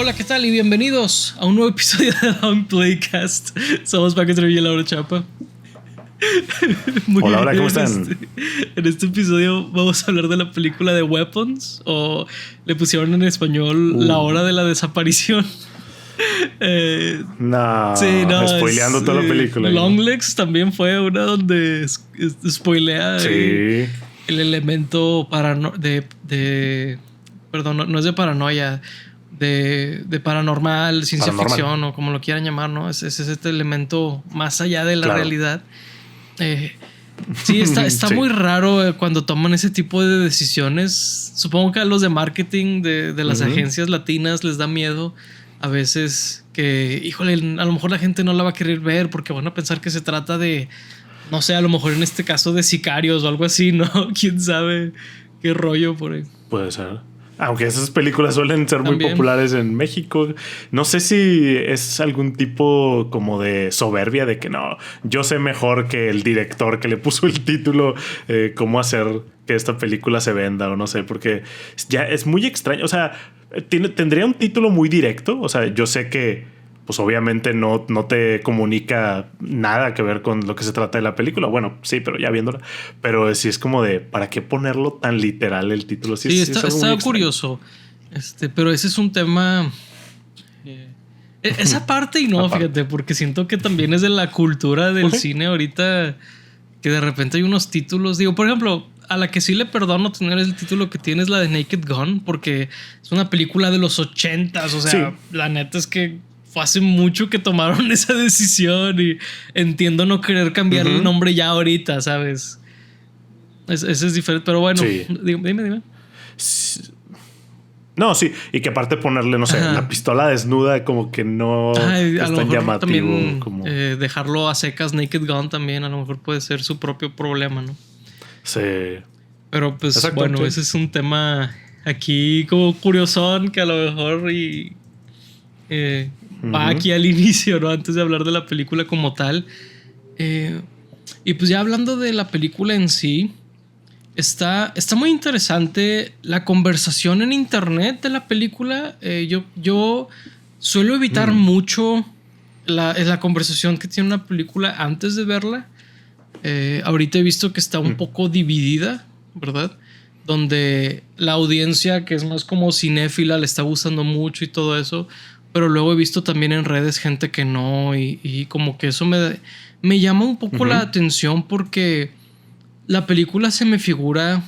Hola, ¿qué tal? Y bienvenidos a un nuevo episodio de Long Playcast. Somos Paco Trevilla y Laura Chapa. Hola, ¿cómo están? En este episodio vamos a hablar de la película de Weapons, o le pusieron en español La Hora de la Desaparición. Sí, spoileando toda la película. Longlegs también fue una donde spoilea el elemento perdón, no es de paranoia, de paranormal, ciencia ficción o como lo quieran llamar, ¿no? Es este elemento más allá de la realidad. Sí, está muy raro cuando toman ese tipo de decisiones. Supongo que a los de marketing de las agencias latinas les da miedo a veces que, híjole, a lo mejor la gente no la va a querer ver porque van a pensar que se trata de, no sé, a lo mejor en este caso de sicarios o algo así, ¿no? ¿Quién sabe qué rollo por ahí? Puede ser. Aunque esas películas suelen ser muy populares en México. No sé si es algún tipo como de soberbia de que no, yo sé mejor que el director que le puso el título cómo hacer que esta película se venda o no sé, porque ya es muy extraño. O sea, tendría un título muy directo. O sea, yo sé que pues obviamente no te comunica nada que ver con lo que se trata de la película. Bueno, sí, pero ya viéndola. Pero sí es como de, ¿para qué ponerlo tan literal el título? Sí, está curioso. Pero ese es un tema... esa parte y no, fíjate, porque siento que también es de la cultura del cine ahorita, que de repente hay unos títulos. Digo, por ejemplo, a la que sí le perdono tener el título que tiene es la de Naked Gun, porque es una película de los 80s. O sea, la neta es que fue hace mucho que tomaron esa decisión y entiendo no querer cambiar el nombre ya ahorita, ¿sabes? Ese es diferente, pero bueno, dime. No, sí, y que aparte ponerle, no sé, la pistola desnuda como que no es tan llamativo. También, como dejarlo a secas, Naked Gun también a lo mejor puede ser su propio problema, ¿no? Sí. Pero pues bueno, ese es un tema aquí como curiosón que a lo mejor va aquí al inicio, ¿no? Antes de hablar de la película como tal. Y pues ya hablando de la película en sí, está muy interesante la conversación en internet de la película. Yo suelo evitar mucho la conversación que tiene una película antes de verla. Ahorita he visto que está un poco dividida, ¿verdad? Donde la audiencia, que es más como cinéfila, le está gustando mucho y todo eso. Pero luego he visto también en redes gente que no. Y como que eso me llama un poco la atención, porque la película se me figura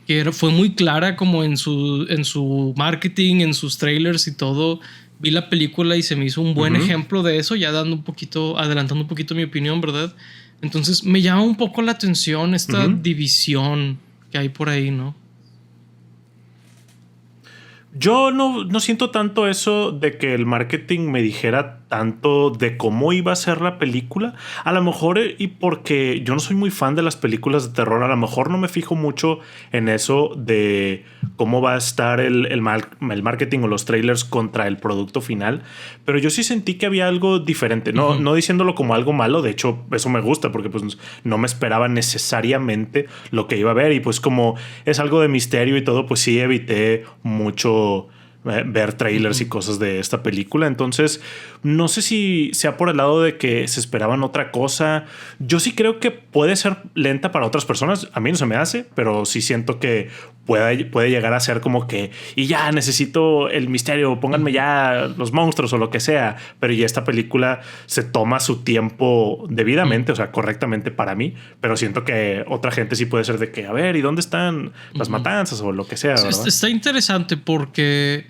que fue muy clara como en su marketing, en sus trailers y todo. Vi la película y se me hizo un buen ejemplo de eso, ya adelantando un poquito mi opinión, ¿verdad? Entonces me llama un poco la atención esta división que hay por ahí, ¿no? Yo no siento tanto eso de que el marketing me dijera tanto de cómo iba a ser la película. A lo mejor, y porque yo no soy muy fan de las películas de terror, a lo mejor no me fijo mucho en eso de cómo va a estar el marketing o los trailers contra el producto final. Pero yo sí sentí que había algo diferente. No diciéndolo como algo malo. De hecho, eso me gusta porque pues no me esperaba necesariamente lo que iba a ver. Y pues como es algo de misterio y todo, pues sí evité mucho ver trailers y cosas de esta película. Entonces no sé si sea por el lado de que se esperaban otra cosa. Yo sí creo que puede ser lenta para otras personas. A mí no se me hace, pero sí siento que puede llegar a ser como que y ya necesito el misterio, pónganme ya los monstruos o lo que sea. Pero ya esta película se toma su tiempo debidamente, o sea, correctamente para mí. Pero siento que otra gente sí puede ser de que, a ver, ¿y dónde están las matanzas o lo que sea? ¿Verdad? Está interesante porque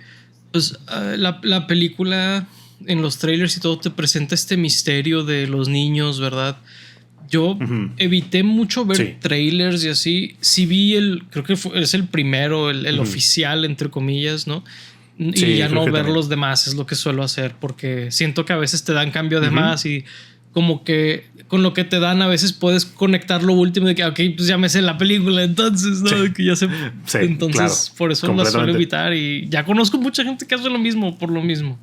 pues, la película en los trailers y todo te presenta este misterio de los niños, ¿verdad? Yo evité mucho ver trailers y así. Sí vi creo que es el primero, el oficial, entre comillas, ¿no? Y ya no ver también los demás es lo que suelo hacer, porque siento que a veces te dan cambio de más y como que con lo que te dan a veces puedes conectar lo último de que, ok, pues ya me sé la película, entonces, ¿no? Que ya sé. Entonces, claro, por eso la suelo evitar, y ya conozco mucha gente que hace lo mismo por lo mismo.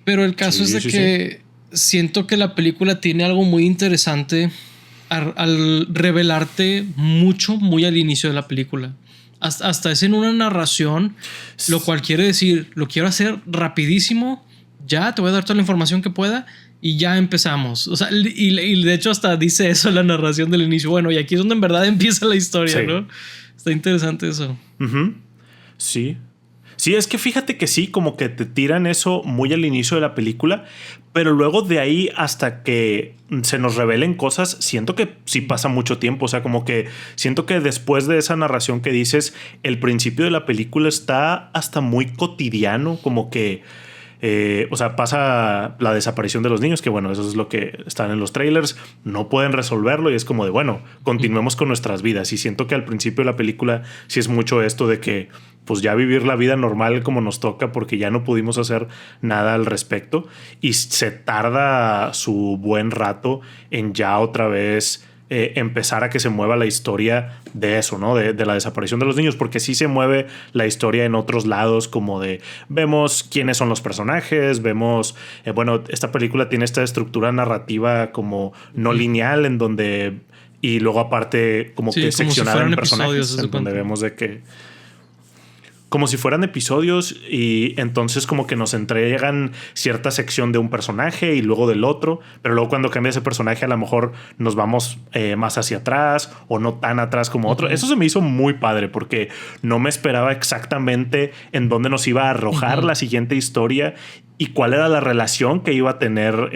Pero el caso es de que siento que la película tiene algo muy interesante al revelarte mucho, muy al inicio de la película. hasta es en una narración, lo cual quiere decir, lo quiero hacer rapidísimo, ya te voy a dar toda la información que pueda y ya empezamos. O sea, y de hecho hasta dice eso en la narración del inicio. Bueno, y aquí es donde en verdad empieza la historia, sí. ¿No? Está interesante eso. Uh-huh. Sí. Sí, es que fíjate que sí, como que te tiran eso muy al inicio de la película, pero luego de ahí hasta que se nos revelen cosas, siento que sí pasa mucho tiempo. O sea, como que siento que después de esa narración que dices, el principio de la película está hasta muy cotidiano, como que o sea, pasa la desaparición de los niños, que bueno, eso es lo que están en los trailers, no pueden resolverlo y es como de, bueno, continuemos con nuestras vidas. Y siento que al principio de la película sí es mucho esto de que pues ya vivir la vida normal como nos toca porque ya no pudimos hacer nada al respecto y se tarda su buen rato en ya otra vez empezar a que se mueva la historia de eso, ¿no? De la desaparición de los niños, porque sí se mueve la historia en otros lados, como de vemos quiénes son los personajes, vemos, bueno, esta película tiene esta estructura narrativa como no lineal en donde, y luego aparte como que seccionada en personajes, en donde vemos de que como si fueran episodios y entonces como que nos entregan cierta sección de un personaje y luego del otro, pero luego cuando cambia ese personaje a lo mejor nos vamos más hacia atrás o no tan atrás como otro. Eso se me hizo muy padre porque no me esperaba exactamente en dónde nos iba a arrojar la siguiente historia y cuál era la relación que iba a tener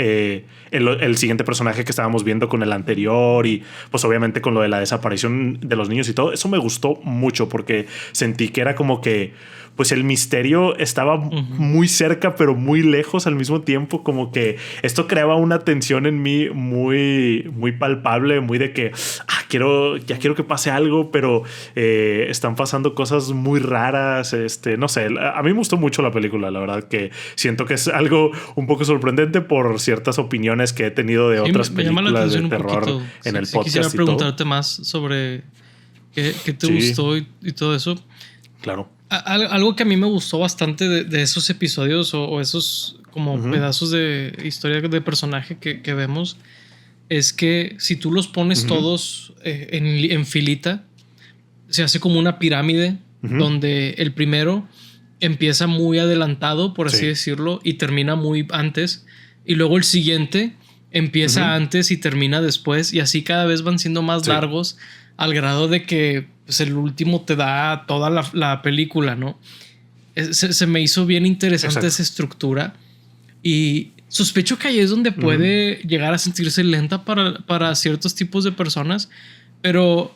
el siguiente personaje que estábamos viendo con el anterior y pues obviamente con lo de la desaparición de los niños y todo. Eso me gustó mucho porque sentí que era como que pues el misterio estaba muy cerca pero muy lejos al mismo tiempo, como que esto creaba una tensión en mí muy, muy palpable, muy de que ya quiero que pase algo, pero están pasando cosas muy raras, no sé, a mí me gustó mucho la película, la verdad que siento que es algo un poco sorprendente por ciertas opiniones que he tenido de otras películas de terror en el podcast. Quisiera preguntarte más sobre qué te gustó y todo eso. Claro. Algo que a mí me gustó bastante de esos episodios o esos como pedazos de historia de personaje que vemos es que si tú los pones todos en filita, se hace como una pirámide donde el primero empieza muy adelantado, por así decirlo, y termina muy antes, y luego el siguiente empieza antes y termina después, y así cada vez van siendo más largos al grado de que pues, el último te da toda la película, ¿no? Se me hizo bien interesante esa estructura y sospecho que ahí es donde puede llegar a sentirse lenta para ciertos tipos de personas, pero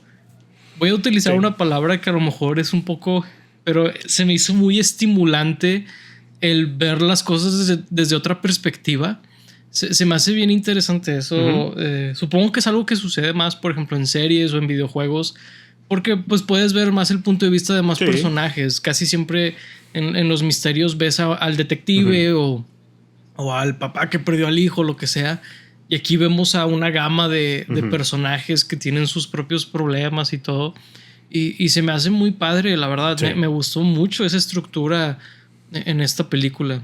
voy a utilizar una palabra que a lo mejor es un poco, pero se me hizo muy estimulante el ver las cosas desde otra perspectiva. Se me hace bien interesante eso. Supongo que es algo que sucede más, por ejemplo, en series o en videojuegos, porque pues puedes ver más el punto de vista de más personajes. Casi siempre en los misterios ves al detective o al papá que perdió al hijo, lo que sea. Y aquí vemos a una gama de personajes que tienen sus propios problemas y todo. Y se me hace muy padre, la verdad. Me gustó mucho esa estructura en esta película.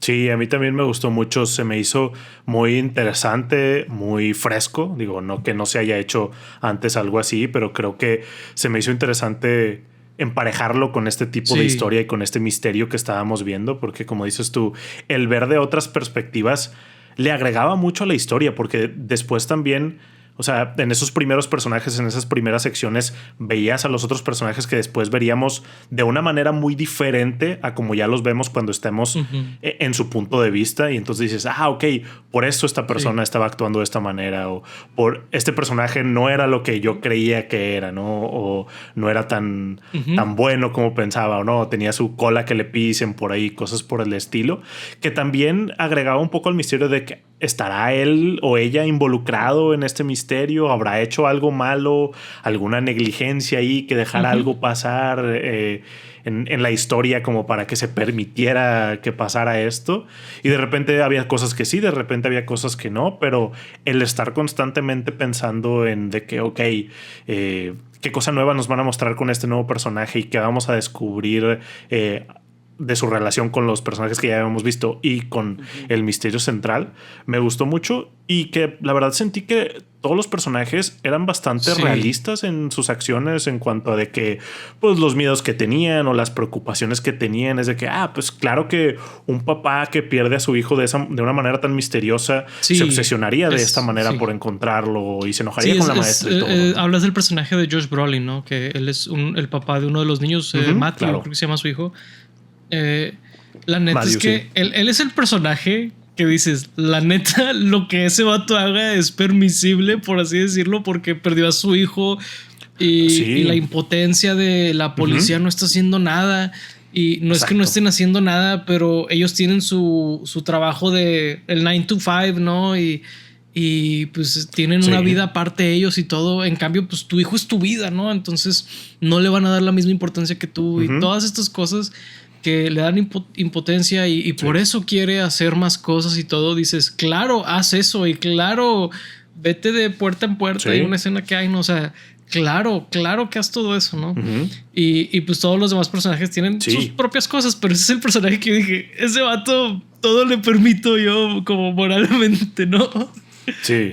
Sí, a mí también me gustó mucho. Se me hizo muy interesante, muy fresco. Digo, no que no se haya hecho antes algo así, pero creo que se me hizo interesante emparejarlo con este tipo de historia y con este misterio que estábamos viendo, porque como dices tú, el ver de otras perspectivas le agregaba mucho a la historia, porque después también, o sea, en esos primeros personajes, en esas primeras secciones, veías a los otros personajes que después veríamos de una manera muy diferente a como ya los vemos cuando estemos en su punto de vista. Y entonces dices, ok, por eso esta persona estaba actuando de esta manera, o por este personaje no era lo que yo creía que era, ¿no? O no era tan bueno como pensaba, o no, tenía su cola que le pisen por ahí, cosas por el estilo, que también agregaba un poco al misterio de que ¿estará él o ella involucrado en este misterio? ¿Habrá hecho algo malo? ¿Alguna negligencia ahí que dejara algo pasar en la historia como para que se permitiera que pasara esto? Y de repente había cosas que sí, de repente había cosas que no, pero el estar constantemente pensando en de que, qué cosa nueva nos van a mostrar con este nuevo personaje y qué vamos a descubrir de su relación con los personajes que ya habíamos visto y con el misterio central, me gustó mucho y que la verdad sentí que todos los personajes eran bastante realistas en sus acciones en cuanto a de que, pues, los miedos que tenían o las preocupaciones que tenían. Es de que, pues claro que un papá que pierde a su hijo de una manera tan misteriosa se obsesionaría de esta manera por encontrarlo y se enojaría con la maestra y todo. Hablas del personaje de Josh Brolin, ¿no? Que él es el papá de uno de los niños, Matthew, creo que se llama su hijo. La neta Matthew, es que él es el personaje que dices, la neta, lo que ese vato haga es permisible, por así decirlo, porque perdió a su hijo y la impotencia de la policía no está haciendo nada. Y no es que no estén haciendo nada, pero ellos tienen su trabajo de el 9 to 5, ¿no? Y pues tienen una vida aparte de ellos y todo. En cambio, pues tu hijo es tu vida, ¿no? Entonces no le van a dar la misma importancia que tú. Y todas estas cosas que le dan impotencia y por eso quiere hacer más cosas y todo. Dices, claro, haz eso y claro, vete de puerta en puerta. Hay una escena que hay, ¿no? O sea, claro que haz todo eso, ¿no? Y pues todos los demás personajes tienen sus propias cosas, pero ese es el personaje que yo dije, ese vato todo le permito yo como moralmente, ¿no? Sí.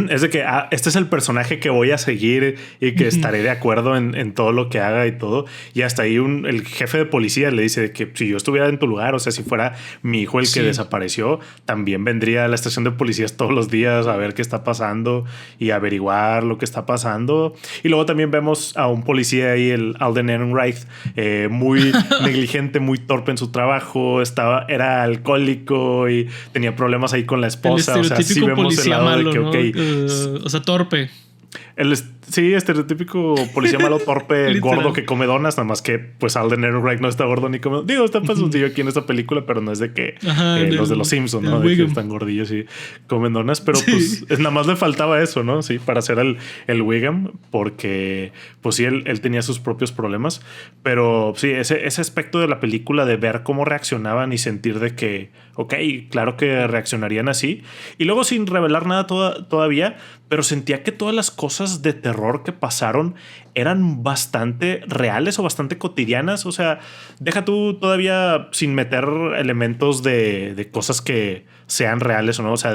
Es de que este es el personaje que voy a seguir y que estaré de acuerdo en todo lo que haga y todo. Y hasta ahí el jefe de policía le dice que si yo estuviera en tu lugar, o sea, si fuera mi hijo el que desapareció, también vendría a la estación de policías todos los días a ver qué está pasando y averiguar lo que está pasando. Y luego también vemos a un policía ahí, el Alden Ehrenreich, muy negligente, muy torpe en su trabajo, era alcohólico y tenía problemas ahí con la esposa. O sea, sí vemos el lado malo, de que, ¿no? O sea, torpe. Estereotípico policía malo, torpe, gordo que come donas, nada más que pues Alden Ehrenreich no está gordo ni come. Digo, está pasudillo aquí en esta película, pero no es de que los de los Simpsons, ¿no? De que están gordillos y comen donas, pero pues nada más le faltaba eso, ¿no? Sí, para hacer el Wiggum, porque pues sí, él tenía sus propios problemas, pero sí, ese aspecto de la película de ver cómo reaccionaban y sentir de que, ok, claro que reaccionarían así, y luego sin revelar nada todavía, pero sentía que todas las cosas de terror que pasaron eran bastante reales o bastante cotidianas. O sea, deja tú todavía sin meter elementos de cosas que sean reales o no. O sea,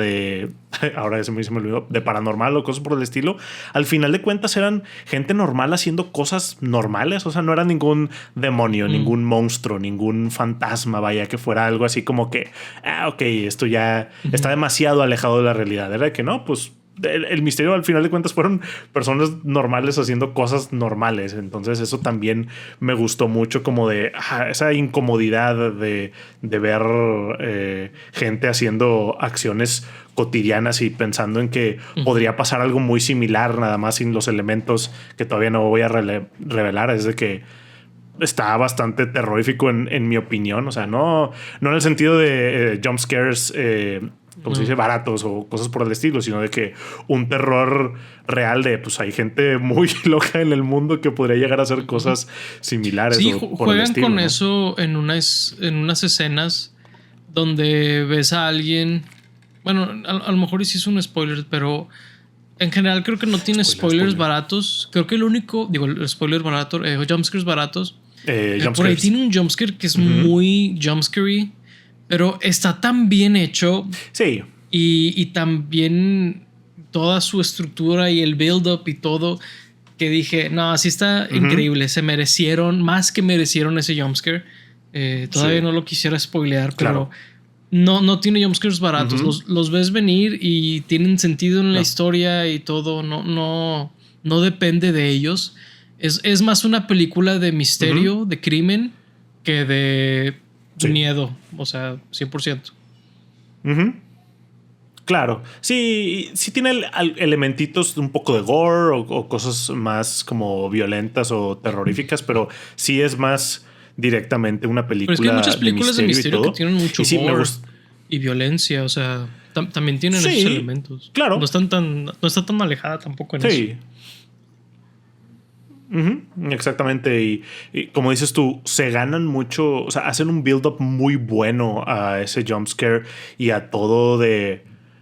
ahora se me olvidó, de paranormal o cosas por el estilo. Al final de cuentas eran gente normal haciendo cosas normales. O sea, no era ningún demonio, ningún monstruo, ningún fantasma, vaya, que fuera algo así como que, ok, esto ya está demasiado alejado de la realidad. Era que no, pues el misterio al final de cuentas fueron personas normales haciendo cosas normales. Entonces eso también me gustó mucho, como de esa incomodidad de ver gente haciendo acciones cotidianas y pensando en que podría pasar algo muy similar, nada más sin los elementos que todavía no voy a revelar. Es de que está bastante terrorífico en mi opinión. O sea, no en el sentido de jump scares como se dice, baratos o cosas por el estilo, sino de que un terror real de, pues hay gente muy loca en el mundo que podría llegar a hacer cosas similares. Sí, juegan con ¿no? eso en unas escenas donde ves a alguien, bueno, a lo mejor sí es un spoiler, pero en general creo que no tiene spoilers baratos. Creo que el único, el spoiler barato, jumpscares baratos. Por ahí tiene un jumpscare que es muy jumpscary, pero está tan bien hecho. Sí. Y también toda su estructura y el build-up y todo, que dije, no, así está increíble. Se merecieron, más que merecieron ese jumpscare. Todavía no lo quisiera spoilear, pero no tiene jumpscares baratos. Los ves venir y tienen sentido en la historia y todo. No depende de ellos. Es más una película de misterio, de crimen, que de miedo. O sea, 100%. Claro. Sí tiene elementitos un poco de gore o cosas más como violentas o terroríficas, pero sí es más directamente una película. Pero es que hay muchas películas de misterio que tienen mucho gore y violencia. O sea, también tienen esos elementos. Claro. No está tan alejada tampoco en eso. Exactamente. Y como dices tú, se ganan mucho, o sea, hacen un build-up muy bueno a ese jumpscare y a todo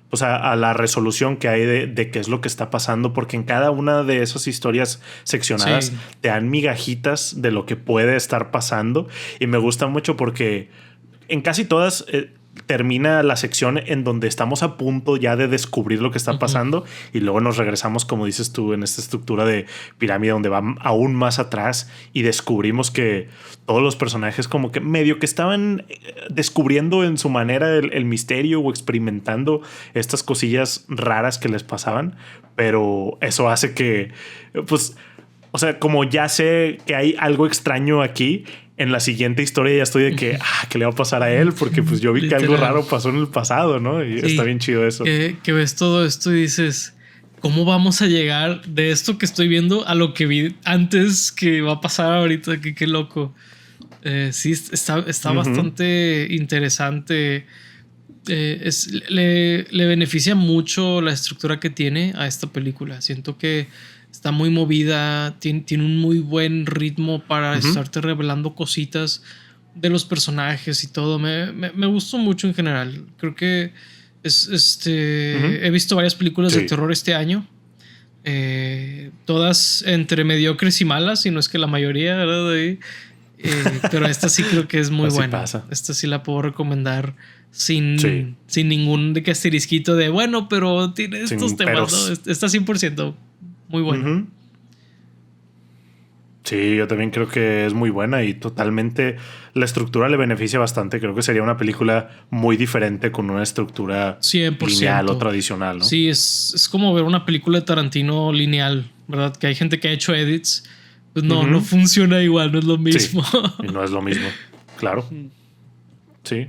o sea, a la resolución que hay de qué es lo que está pasando, porque en cada una de esas historias seccionadas te dan migajitas de lo que puede estar pasando. Y me gusta mucho porque en casi todas termina la sección en donde estamos a punto ya de descubrir lo que está pasando y luego nos regresamos, como dices tú, en esta estructura de pirámide donde va aún más atrás y descubrimos que todos los personajes como que medio que estaban descubriendo en su manera el misterio o experimentando estas cosillas raras que les pasaban, pero eso hace que, pues, o sea, como ya sé que hay algo extraño aquí, en la siguiente historia ya estoy de que, ¿qué le va a pasar a él? Porque pues yo vi Literal. que algo raro pasó en el pasado, ¿no? Y sí, está bien chido eso. Que ves todo esto y dices, ¿cómo vamos a llegar de esto que estoy viendo a lo que vi antes que va a pasar ahorita? Qué loco. Sí, está bastante interesante. Le beneficia mucho la estructura que tiene a esta película. Siento que está muy movida, tiene un muy buen ritmo para estarte revelando cositas de los personajes y todo. Me gustó mucho en general. Creo que he visto varias películas de terror este año. Todas entre mediocres y malas, y no es que la mayoría, ¿verdad? Pero esta sí creo que es muy buena. Esta sí la puedo recomendar sin ningún de que asterisquito de bueno, pero tiene estos temas, ¿no? Está 100% muy buena. Sí, yo también creo que es muy buena y totalmente la estructura le beneficia bastante. Creo que sería una película muy diferente con una estructura 100%. Lineal o tradicional, ¿no? Sí, es como ver una película de Tarantino lineal, ¿verdad? Que hay gente que ha hecho edits. Pues no funciona igual, no es lo mismo. Sí, y no es lo mismo, claro. Sí.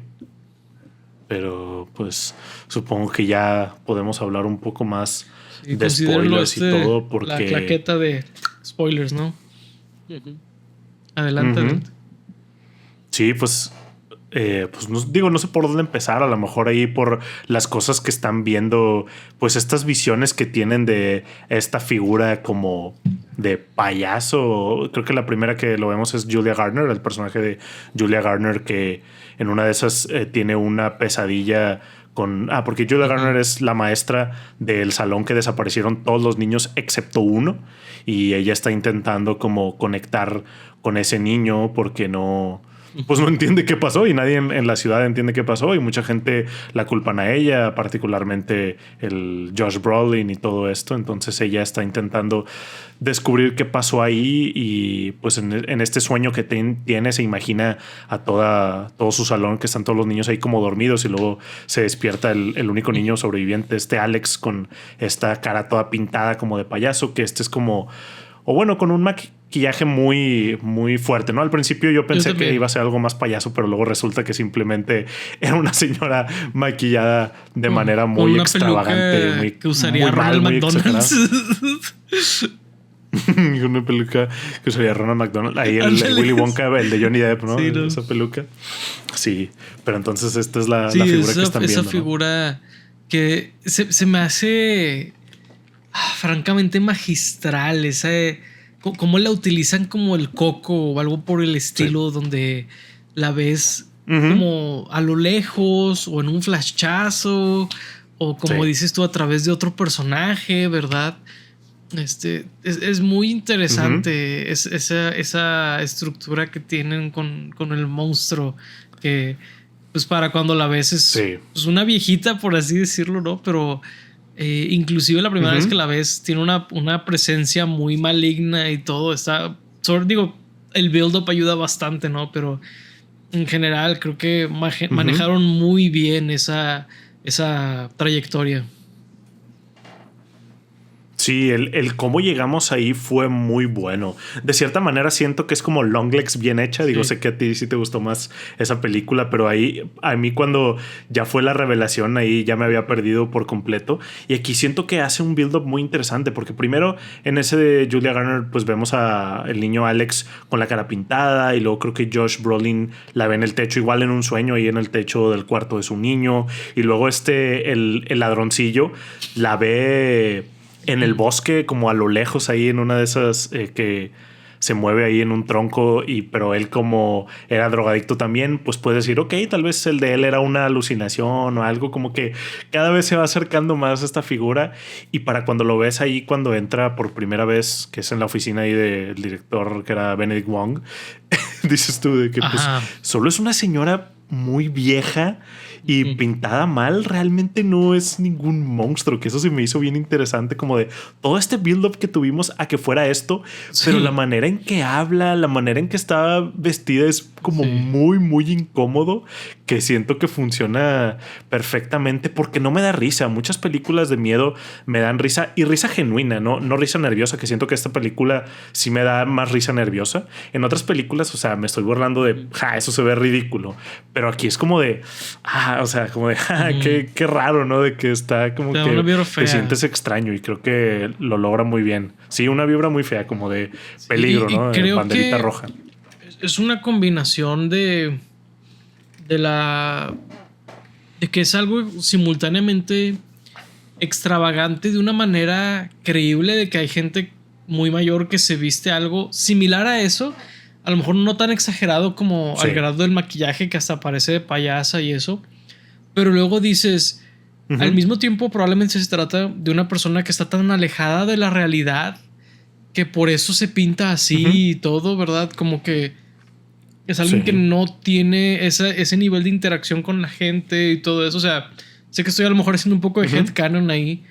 Pero pues supongo que ya podemos hablar un poco más de spoilers y todo porque... La claqueta de spoilers, ¿no? Adelante. Sí, pues no sé por dónde empezar. A lo mejor ahí por las cosas que están viendo, pues estas visiones que tienen de esta figura como de payaso. Creo que la primera que lo vemos es Julia Garner, el personaje de Julia Garner, que en una de esas tiene una pesadilla con... porque Julia Garner es la maestra del salón que desaparecieron todos los niños excepto uno, y ella está intentando como conectar con ese niño porque no entiende qué pasó y nadie en la ciudad entiende qué pasó y mucha gente la culpan a ella, particularmente el Josh Brolin y todo esto. Entonces ella está intentando descubrir qué pasó ahí y pues en este sueño que tiene se imagina a todo su salón, que están todos los niños ahí como dormidos y luego se despierta el único niño sobreviviente, Alex, con esta cara toda pintada como de payaso, que es como... O bueno, con un maquillaje muy, muy fuerte, ¿no? Al principio yo pensé que iba a ser algo más payaso, pero luego resulta que simplemente era una señora maquillada de manera muy extravagante. Muy, que usaría Ronald McDonald. Una peluca que usaría Ronald McDonald. Ahí el Willy Wonka, el de Johnny Depp, ¿no? Sí, ¿no? Esa peluca. Sí, pero entonces esta es la figura que están viendo. Esa figura, ¿no? Que se me hace... francamente magistral, cómo la utilizan como el coco o algo por el estilo, donde la ves como a lo lejos o en un flashazo o como dices tú a través de otro personaje, ¿verdad? Es muy interesante esa estructura que tienen con el monstruo, que pues para cuando la ves es pues una viejita, por así decirlo, ¿no? Pero inclusive la primera vez que la ves tiene una presencia muy maligna y todo. El build-up ayuda bastante, ¿no? Pero en general creo que manejaron muy bien esa trayectoria. Sí, el cómo llegamos ahí fue muy bueno. De cierta manera siento que es como Longlegs bien hecha. Digo, sé que a ti sí te gustó más esa película, pero ahí a mí cuando ya fue la revelación ahí ya me había perdido por completo. Y aquí siento que hace un build-up muy interesante porque primero en ese de Julia Garner pues vemos a el niño Alex con la cara pintada y luego creo que Josh Brolin la ve en el techo, igual en un sueño ahí en el techo del cuarto de su niño, y luego el ladroncillo la ve en el bosque, como a lo lejos, ahí en una de esas que se mueve ahí en un tronco, pero él como era drogadicto también, pues puede decir, ok, tal vez el de él era una alucinación o algo, como que cada vez se va acercando más a esta figura. Y para cuando lo ves ahí, cuando entra por primera vez, que es en la oficina ahí del director, que era Benedict Wong, dices tú de que pues solo es una señora muy vieja y pintada mal, realmente no es ningún monstruo, que eso se me hizo bien interesante, como de todo este build-up que tuvimos a que fuera esto, pero la manera en que habla, la manera en que está vestida es como muy, muy incómodo, que siento que funciona perfectamente porque no me da risa. Muchas películas de miedo me dan risa y risa genuina, no risa nerviosa, que siento que esta película sí me da más risa nerviosa. En otras películas, o sea, me estoy burlando de, eso se ve ridículo, pero aquí es como de, o sea, como de, qué raro, ¿no? De que está como que te sientes extraño y creo que lo logra muy bien. Sí, una vibra muy fea, como de peligro, ¿no? Creo banderita roja. Es una combinación de que es algo simultáneamente extravagante de una manera creíble, de que hay gente muy mayor que se viste algo similar a eso, a lo mejor no tan exagerado como al grado del maquillaje, que hasta parece de payasa y eso, pero luego dices, al mismo tiempo probablemente se trata de una persona que está tan alejada de la realidad que por eso se pinta así y todo, ¿verdad? Como que es alguien que no tiene ese nivel de interacción con la gente y todo eso. O sea, sé que estoy a lo mejor haciendo un poco de headcanon ahí,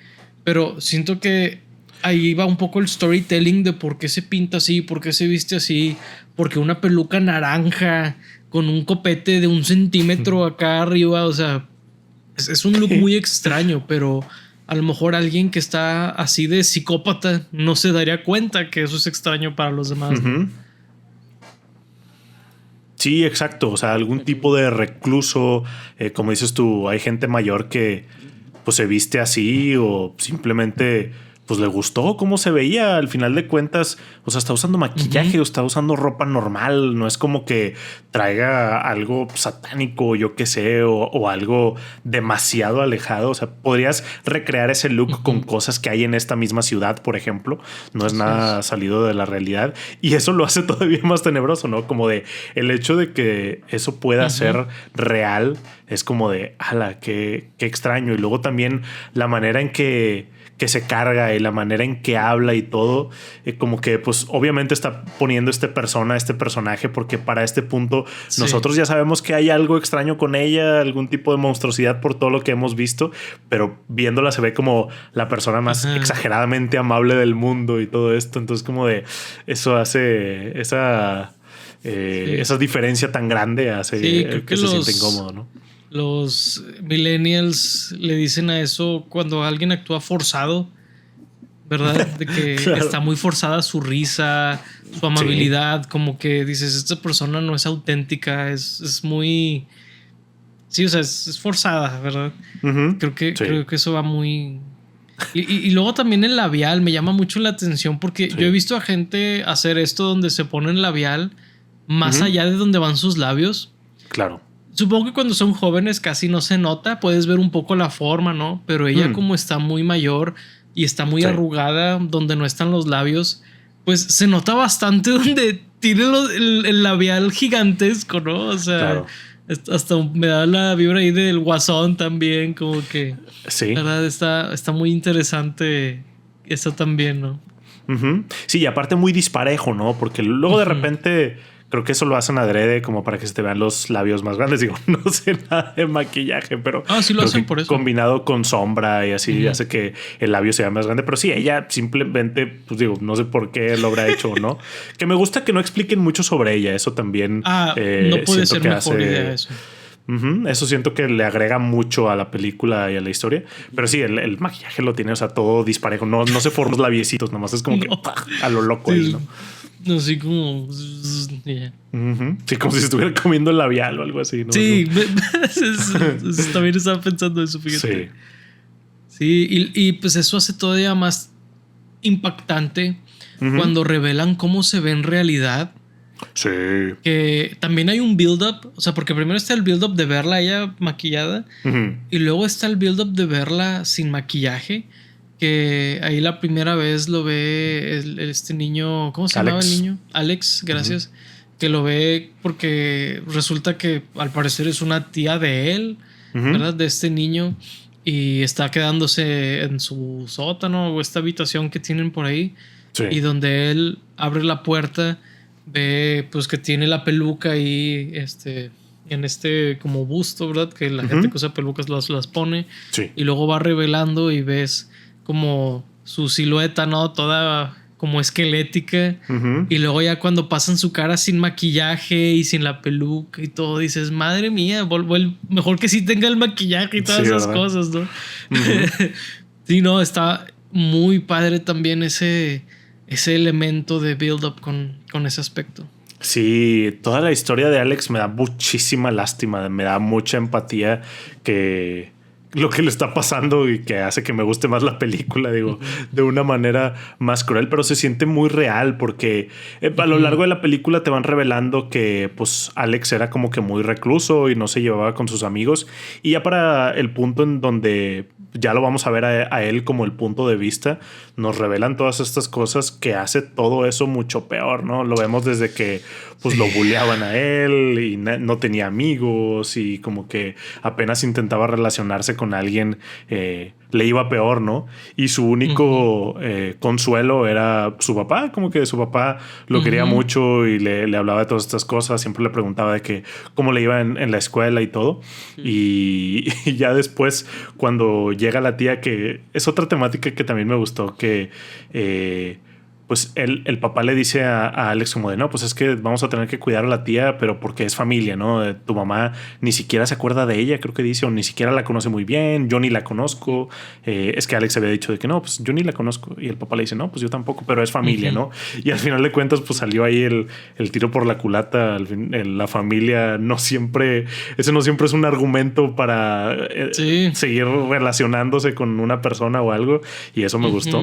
pero siento que ahí va un poco el storytelling de por qué se pinta así, por qué se viste así, porque una peluca naranja con un copete de 1 centímetro acá arriba. O sea, es un look muy extraño, pero a lo mejor alguien que está así de psicópata no se daría cuenta que eso es extraño para los demás. Sí, exacto. O sea, algún tipo de recluso, como dices tú, hay gente mayor que pues se viste así o simplemente pues le gustó cómo se veía. Al final de cuentas, o sea, está usando maquillaje o está usando ropa normal. No es como que traiga algo satánico, yo qué sé, o algo demasiado alejado. O sea, podrías recrear ese look con cosas que hay en esta misma ciudad, por ejemplo. No es nada salido de la realidad y eso lo hace todavía más tenebroso, ¿no? Como de el hecho de que eso pueda ser real es como de, ala, qué extraño. Y luego también la manera en que se carga y la manera en que habla y todo, como que pues obviamente está poniendo este personaje, porque para este punto nosotros ya sabemos que hay algo extraño con ella, algún tipo de monstruosidad por todo lo que hemos visto, pero viéndola se ve como la persona más exageradamente amable del mundo y todo esto. Entonces como de eso hace esa diferencia tan grande, hace que se siente incómodo, ¿no? Los millennials le dicen a eso cuando alguien actúa forzado, ¿verdad? De que está muy forzada su risa, su amabilidad, como que dices, esta persona no es auténtica, es muy... Sí, o sea, es forzada, ¿verdad? Creo que eso va muy... Y luego también el labial me llama mucho la atención, porque yo he visto a gente hacer esto donde se ponen labial más allá de donde van sus labios. Claro. Supongo que cuando son jóvenes casi no se nota, puedes ver un poco la forma, ¿no? Pero ella como está muy mayor y está muy arrugada donde no están los labios, pues se nota bastante donde tiene el labial gigantesco, ¿no? O sea, hasta me da la vibra ahí del Guasón también, como que... Sí. La verdad está muy interesante eso también, ¿no? Sí, y aparte muy disparejo, ¿no? Porque luego de repente... Creo que eso lo hacen adrede como para que se te vean los labios más grandes. Digo, no sé nada de maquillaje, pero sí lo hacen por eso. Combinado con sombra y así hace que el labio sea más grande. Pero sí, ella simplemente, pues digo, no sé por qué lo habrá hecho o no. Que me gusta que no expliquen mucho sobre ella. Eso también no puede ser mejor idea eso. Eso siento que le agrega mucho a la película y a la historia. Pero sí, el maquillaje lo tiene, o sea, todo disparejo. No se forman los labiecitos, nomás es como que a lo loco ahí, ¿no? Así como... Sí, como si estuviera comiendo labial o algo así, ¿no? Sí, también estaba pensando eso, fíjate. Sí, y pues eso hace todavía más impactante cuando revelan cómo se ve en realidad. Sí. Que también hay un build-up, o sea, porque primero está el build-up de verla ella maquillada y luego está el build-up de verla sin maquillaje. Que ahí la primera vez lo ve este niño, ¿cómo se llamaba el niño? Alex, gracias. Que lo ve porque resulta que al parecer es una tía de él, ¿verdad? De este niño, y está quedándose en su sótano o esta habitación que tienen por ahí. Y donde él abre la puerta, ve pues que tiene la peluca ahí en este como busto, ¿verdad? Que la gente que usa pelucas las pone. Sí. Y luego va revelando y ves como su silueta, ¿no? Toda como esquelética. Y luego ya cuando pasan su cara sin maquillaje y sin la peluca y todo, dices, madre mía, mejor que sí tenga el maquillaje y todas esas cosas, ¿no? Sí, no, está muy padre también ese elemento de build-up con ese aspecto. Sí, toda la historia de Alex me da muchísima lástima, me da mucha empatía que lo que le está pasando y que hace que me guste más la película, digo, de una manera más cruel, pero se siente muy real porque a lo largo de la película te van revelando que pues Alex era como que muy recluso y no se llevaba con sus amigos, y ya para el punto en donde ya lo vamos a ver a él como el punto de vista, nos revelan todas estas cosas que hace todo eso mucho peor, ¿no? Lo vemos desde que pues lo bulleaban a él y no tenía amigos y como que apenas intentaba relacionarse con alguien, le iba peor, ¿no? Y su único consuelo era su papá, como que su papá lo quería mucho y le hablaba de todas estas cosas, siempre le preguntaba de que cómo le iba en la escuela y todo. Y ya después, cuando llega la tía, que es otra temática que también me gustó, que pues el papá le dice a Alex como de, no, pues es que vamos a tener que cuidar a la tía, pero porque es familia, ¿no? Tu mamá ni siquiera se acuerda de ella, creo que dice, o ni siquiera la conoce muy bien, yo ni la conozco. Es que Alex había dicho de que no, pues yo ni la conozco. Y el papá le dice, no, pues yo tampoco, pero es familia, ¿no? Y al final de cuentas, pues salió ahí el tiro por la culata. La familia ese no siempre es un argumento para seguir relacionándose con una persona o algo. Y eso me gustó.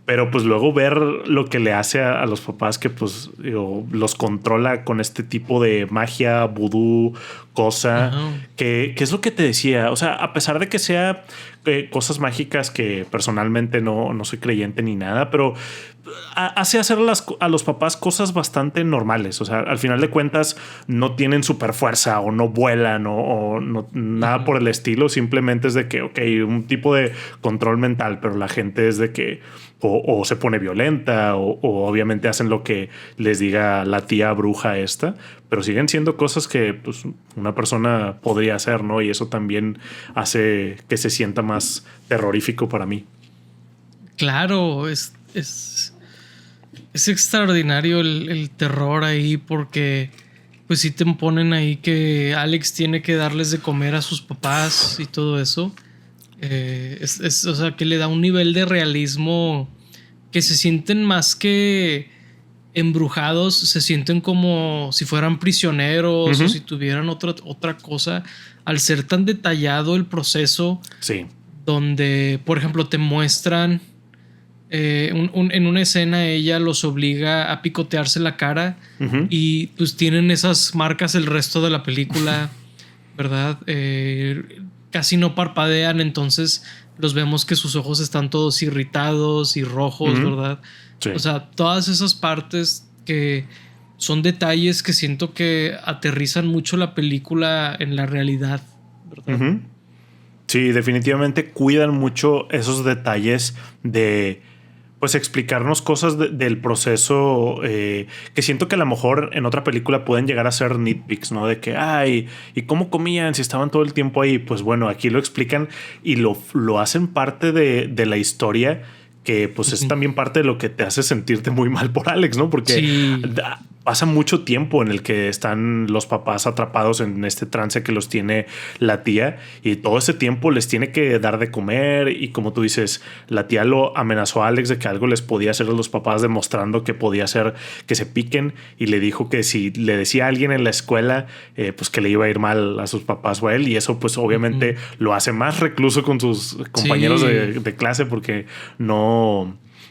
Pero pues luego ver lo que le hace a los papás, que pues los controla con este tipo de magia, vudú, cosa, que es lo que te decía. O sea, a pesar de que sea cosas mágicas, que personalmente no soy creyente ni nada, pero hace hacer a los papás cosas bastante normales. O sea, al final de cuentas no tienen super fuerza o no vuelan o no, nada por el estilo. Simplemente es de que, ok, un tipo de control mental, pero la gente es de que o se pone violenta o obviamente hacen lo que les diga la tía bruja esta, pero siguen siendo cosas que pues, una persona podría hacer, ¿no? Y eso también hace que se sienta más terrorífico para mí. Claro, es extraordinario el terror ahí, porque pues sí te ponen ahí que Alex tiene que darles de comer a sus papás y todo eso. O sea, que le da un nivel de realismo que se sienten más que embrujados, se sienten como si fueran prisioneros o si tuvieran otra cosa, al ser tan detallado el proceso. Sí. Donde, por ejemplo, te muestran en una escena ella los obliga a picotearse la cara y pues tienen esas marcas el resto de la película, ¿verdad? Casi no parpadean, entonces los vemos que sus ojos están todos irritados y rojos, ¿verdad? Sí. O sea, todas esas partes que son detalles que siento que aterrizan mucho la película en la realidad, ¿verdad? Sí, definitivamente cuidan mucho esos detalles de pues explicarnos cosas del proceso, que siento que a lo mejor en otra película pueden llegar a ser nitpicks, ¿no? De que, ay, ¿y cómo comían si estaban todo el tiempo ahí? Pues bueno, aquí lo explican y lo hacen parte de la historia, que pues es también parte de lo que te hace sentirte muy mal por Alex, ¿no? Porque pasa mucho tiempo en el que están los papás atrapados en este trance que los tiene la tía, y todo ese tiempo les tiene que dar de comer, y como tú dices, la tía lo amenazó a Alex de que algo les podía hacer a los papás, demostrando que podía hacer que se piquen, y le dijo que si le decía a alguien en la escuela, pues que le iba a ir mal a sus papás o a él, y eso pues obviamente lo hace más recluso con sus compañeros de clase, porque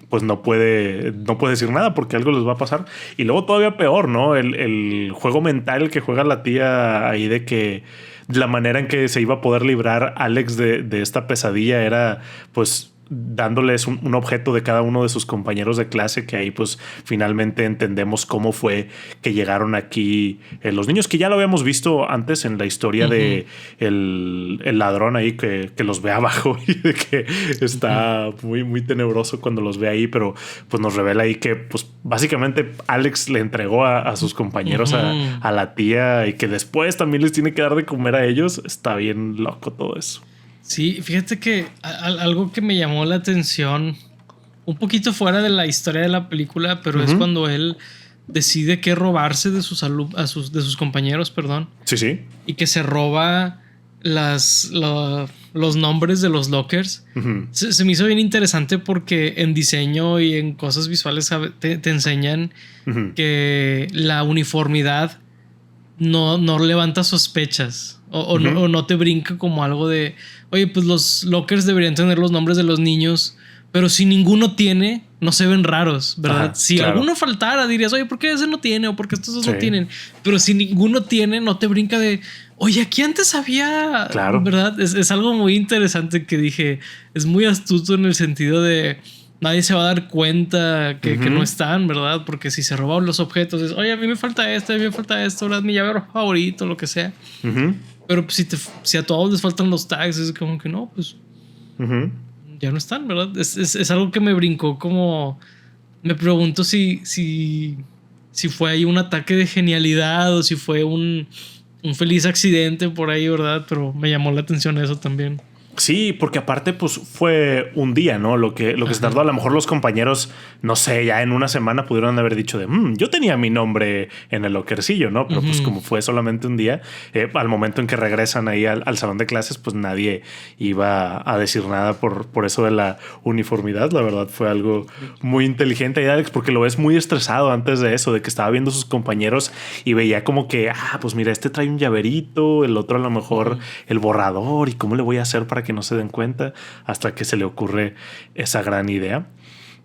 pues no puede decir nada porque algo les va a pasar. Y luego todavía peor, ¿no? El juego mental que juega la tía ahí, de que la manera en que se iba a poder librar Alex de esta pesadilla era pues dándoles un objeto de cada uno de sus compañeros de clase, que ahí pues finalmente entendemos cómo fue que llegaron aquí los niños, que ya lo habíamos visto antes en la historia de el ladrón ahí que los ve abajo y de que está muy, muy tenebroso cuando los ve ahí, pero pues nos revela ahí que pues básicamente Alex le entregó a sus compañeros a la tía y que después también les tiene que dar de comer a ellos. Está bien loco todo eso. Sí, fíjate que algo que me llamó la atención, un poquito fuera de la historia de la película, pero es cuando él decide que robarse de de sus compañeros, perdón. Sí, sí. Y que se roba los nombres de los lockers. Se me hizo bien interesante porque en diseño y en cosas visuales te enseñan que la uniformidad no levanta sospechas o no te brinca como algo de, oye, pues los lockers deberían tener los nombres de los niños, pero si ninguno tiene, no se ven raros, ¿verdad? Si alguno faltara, dirías, oye, ¿por qué ese no tiene? O ¿por qué estos dos no tienen? Pero si ninguno tiene, no te brinca de, oye, aquí antes había, ¿verdad? Es algo muy interesante que dije, es muy astuto en el sentido de nadie se va a dar cuenta que no están, ¿verdad? Porque si se roban los objetos, es, oye, a mí me falta esto, ¿verdad? Mi llavero favorito, lo que sea. Pero pues, si a todos les faltan los tags, es como que no, pues ya no están, ¿verdad? Es algo que me brincó, como me pregunto si fue ahí un ataque de genialidad o si fue un feliz accidente por ahí, ¿verdad? Pero me llamó la atención eso también. Sí, porque aparte pues fue un día, ¿no? Lo que se tardó. A lo mejor los compañeros, no sé, ya en una semana pudieron haber dicho de yo tenía mi nombre en el lockercillo, ¿no? Pero pues como fue solamente un día, al momento en que regresan ahí al salón de clases, pues nadie iba a decir nada por eso de la uniformidad. La verdad fue algo muy inteligente ahí, Alex, porque lo ves muy estresado antes de eso, de que estaba viendo a sus compañeros y veía como que, pues mira, este trae un llaverito, el otro a lo mejor el borrador, y cómo le voy a hacer para que no se den cuenta, hasta que se le ocurre esa gran idea.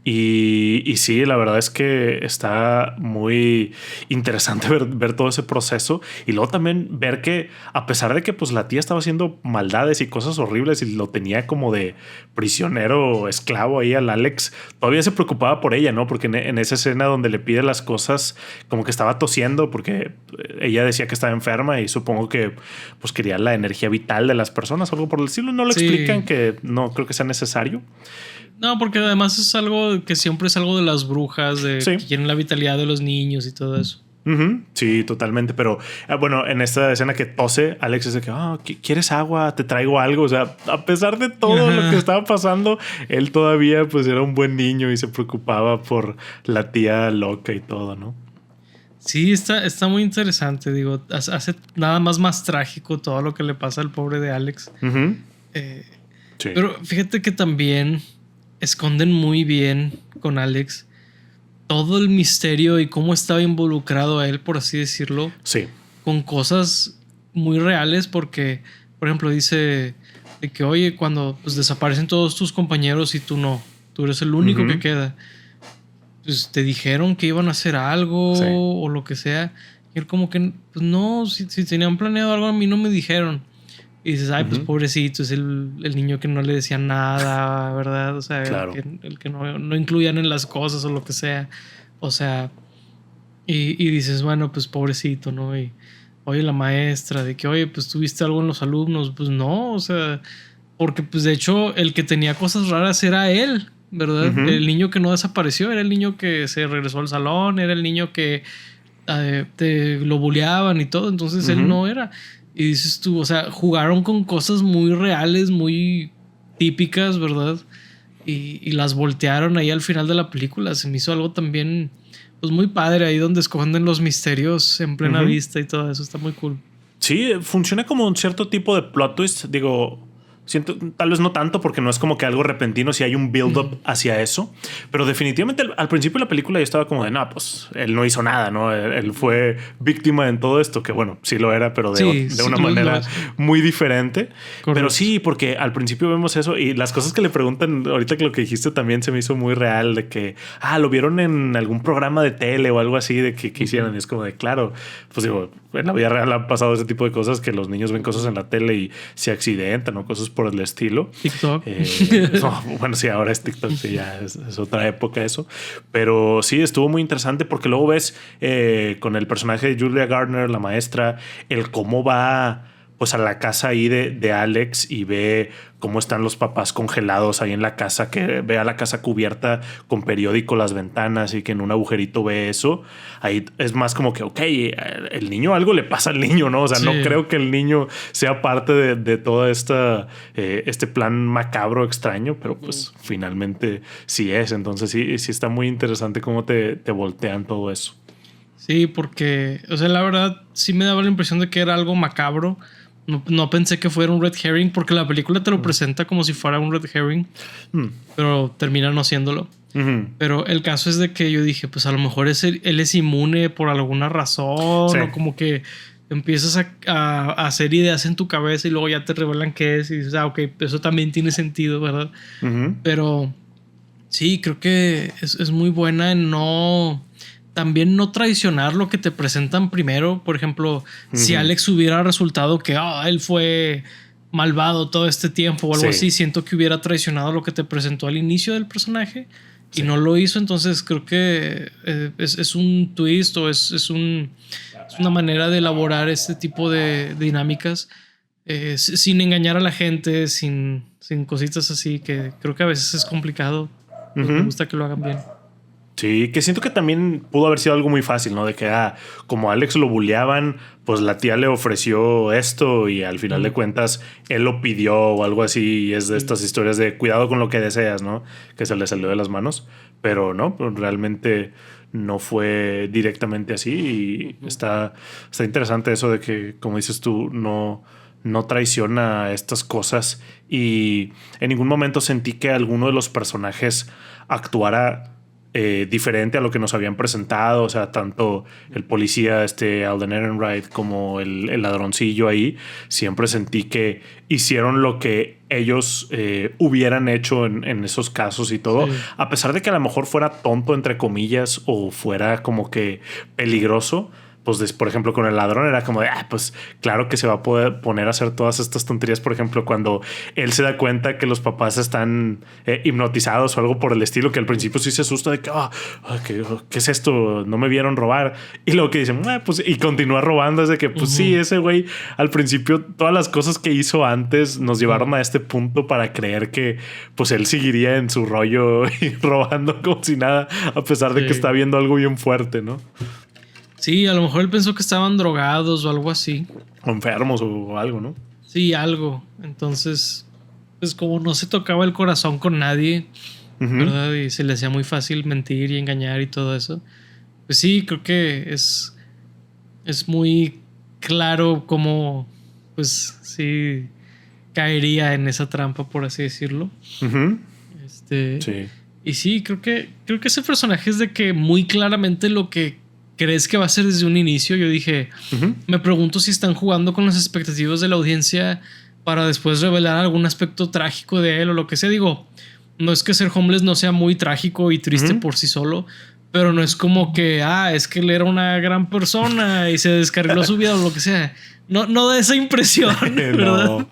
Y sí, la verdad es que está muy interesante ver todo ese proceso, y luego también ver que a pesar de que pues la tía estaba haciendo maldades y cosas horribles y lo tenía como de prisionero esclavo ahí al Alex, todavía se preocupaba por ella, ¿no? Porque en esa escena donde le pide las cosas, como que estaba tosiendo porque ella decía que estaba enferma y supongo que pues quería la energía vital de las personas, algo por el estilo. No lo explican, que no creo que sea necesario. No, porque además es algo que siempre es algo de las brujas, de que quieren la vitalidad de los niños y todo eso. Sí, totalmente. Pero bueno, en esta escena que tose, Alex es de que ¿quieres agua? Te traigo algo. O sea, a pesar de todo lo que estaba pasando, él todavía pues era un buen niño y se preocupaba por la tía loca y todo, ¿no? Sí, está muy interesante. Digo, hace nada más trágico todo lo que le pasa al pobre de Alex. Sí. Pero fíjate que también esconden muy bien con Alex todo el misterio y cómo estaba involucrado a él, por así decirlo. Sí. Con cosas muy reales, porque, por ejemplo, dice de que, oye, cuando pues, desaparecen todos tus compañeros y tú no, tú eres el único que queda, pues te dijeron que iban a hacer algo o lo que sea. Y él como que, pues no, si tenían planeado algo, a mí no me dijeron. Y dices, ay, pues pobrecito, es el niño que no le decía nada, ¿verdad? O sea, el que no incluían en las cosas o lo que sea. O sea, y dices, bueno, pues pobrecito, ¿no? Y oye, la maestra, de que, oye, pues tuviste algo en los alumnos. Pues no, o sea, porque pues de hecho el que tenía cosas raras era él, ¿verdad? El niño que no desapareció, era el niño que se regresó al salón, era el niño que te lo bulleaban y todo. Entonces él no era. Y dices tú, o sea, jugaron con cosas muy reales, muy típicas, ¿verdad? Y las voltearon ahí al final de la película. Se me hizo algo también, pues muy padre, ahí donde esconden los misterios en plena vista y todo eso. Está muy cool. Sí, funciona como un cierto tipo de plot twist. Digo, siento, tal vez no tanto porque no es como que algo repentino, si hay un build-up hacia eso. Pero definitivamente al principio de la película yo estaba como de, no, pues él no hizo nada, ¿no? Él fue víctima en todo esto, que bueno, sí lo era, pero de una manera muy diferente. Correcto. Pero sí, porque al principio vemos eso y las cosas que le preguntan, ahorita que lo que dijiste también se me hizo muy real, de que, lo vieron en algún programa de tele o algo así, de que hicieran. Y es como de, claro, pues digo, en la vida real han pasado ese tipo de cosas, que los niños ven cosas en la tele y se accidentan o cosas por el estilo. TikTok. No, bueno, sí, ahora es TikTok, sí, ya es otra época eso. Pero sí, estuvo muy interesante porque luego ves con el personaje de Julia Garner, la maestra, el cómo va pues a la casa ahí de Alex y ve cómo están los papás congelados ahí en la casa, que ve a la casa cubierta con periódico las ventanas y que en un agujerito ve eso. Ahí es más como que, ok, el niño, algo le pasa al niño, ¿no? O sea, sí. No creo que el niño sea parte de todo este plan macabro extraño, pero pues finalmente sí es. Entonces sí está muy interesante cómo te voltean todo eso. Sí, porque, o sea, la verdad sí me daba la impresión de que era algo macabro. No pensé que fuera un red herring, porque la película te lo presenta como si fuera un red herring, pero termina no siéndolo. Pero el caso es de que yo dije, pues a lo mejor él es inmune por alguna razón, sí. O como que empiezas a hacer ideas en tu cabeza y luego ya te revelan qué es y dices, ok, eso también tiene sentido, ¿verdad? Pero sí, creo que es muy buena en también no traicionar lo que te presentan primero. Por ejemplo, si Alex hubiera resultado que él fue malvado todo este tiempo o algo así, siento que hubiera traicionado lo que te presentó al inicio del personaje y no lo hizo. Entonces creo que es un twist o es una manera de elaborar este tipo de dinámicas sin engañar a la gente, sin cositas así, que creo que a veces es complicado. Me gusta que lo hagan bien. Sí, que siento que también pudo haber sido algo muy fácil, ¿no? De que como a Alex lo bulleaban, pues la tía le ofreció esto y al final de cuentas él lo pidió o algo así. Y es de estas historias de cuidado con lo que deseas, ¿no? Que se le salió de las manos. Pero no, pues realmente no fue directamente así. Y está interesante eso de que, como dices tú, no traiciona estas cosas. Y en ningún momento sentí que alguno de los personajes actuara diferente a lo que nos habían presentado. O sea, tanto el policía Alden Ehrenreich como el ladroncillo ahí, siempre sentí que hicieron lo que ellos hubieran hecho en esos casos y todo, a pesar de que a lo mejor fuera tonto entre comillas o fuera como que peligroso. Pues, por ejemplo, con el ladrón era como de, pues claro que se va a poder poner a hacer todas estas tonterías. Por ejemplo, cuando él se da cuenta que los papás están hipnotizados o algo por el estilo, que al principio sí se asusta de que, ¿qué es esto? No me vieron robar. Y luego que dicen, pues, y continúa robando. Es de que, pues sí, ese güey al principio, todas las cosas que hizo antes nos llevaron a este punto para creer que, pues, él seguiría en su rollo y robando como si nada, a pesar de que está viendo algo bien fuerte, ¿no? Sí, a lo mejor él pensó que estaban drogados o algo así. O enfermos o algo, ¿no? Sí, algo. Entonces, pues como no se tocaba el corazón con nadie, ¿verdad? Y se le hacía muy fácil mentir y engañar y todo eso. Pues sí, creo que es muy claro cómo, pues sí, caería en esa trampa, por así decirlo. Sí. Y sí, creo que ese personaje es de que muy claramente lo que crees que va a ser desde un inicio. Yo dije, me pregunto si están jugando con las expectativas de la audiencia para después revelar algún aspecto trágico de él o lo que sea. Digo, no es que ser homeless no sea muy trágico y triste por sí solo, pero no es como que, es que él era una gran persona y se descarriló su vida o lo que sea. No da esa impresión, ¿verdad?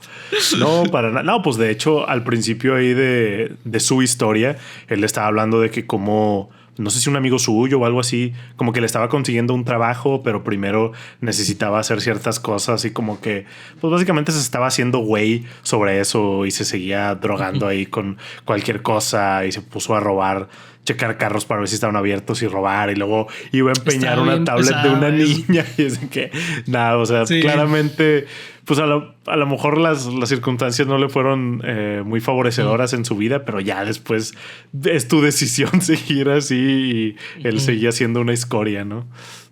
No, para nada. No, pues de hecho, al principio ahí de su historia, él estaba hablando de que como, no sé si un amigo suyo o algo así, como que le estaba consiguiendo un trabajo, pero primero necesitaba hacer ciertas cosas y como que, pues básicamente se estaba haciendo güey sobre eso y se seguía drogando ahí con cualquier cosa y se puso a robar, checar carros para ver si estaban abiertos y robar, y luego iba a empeñar una tablet de una niña y es que nada, o sea, claramente pues a lo mejor las circunstancias no le fueron muy favorecedoras en su vida, pero ya después es tu decisión seguir así y él seguía siendo una escoria, ¿no?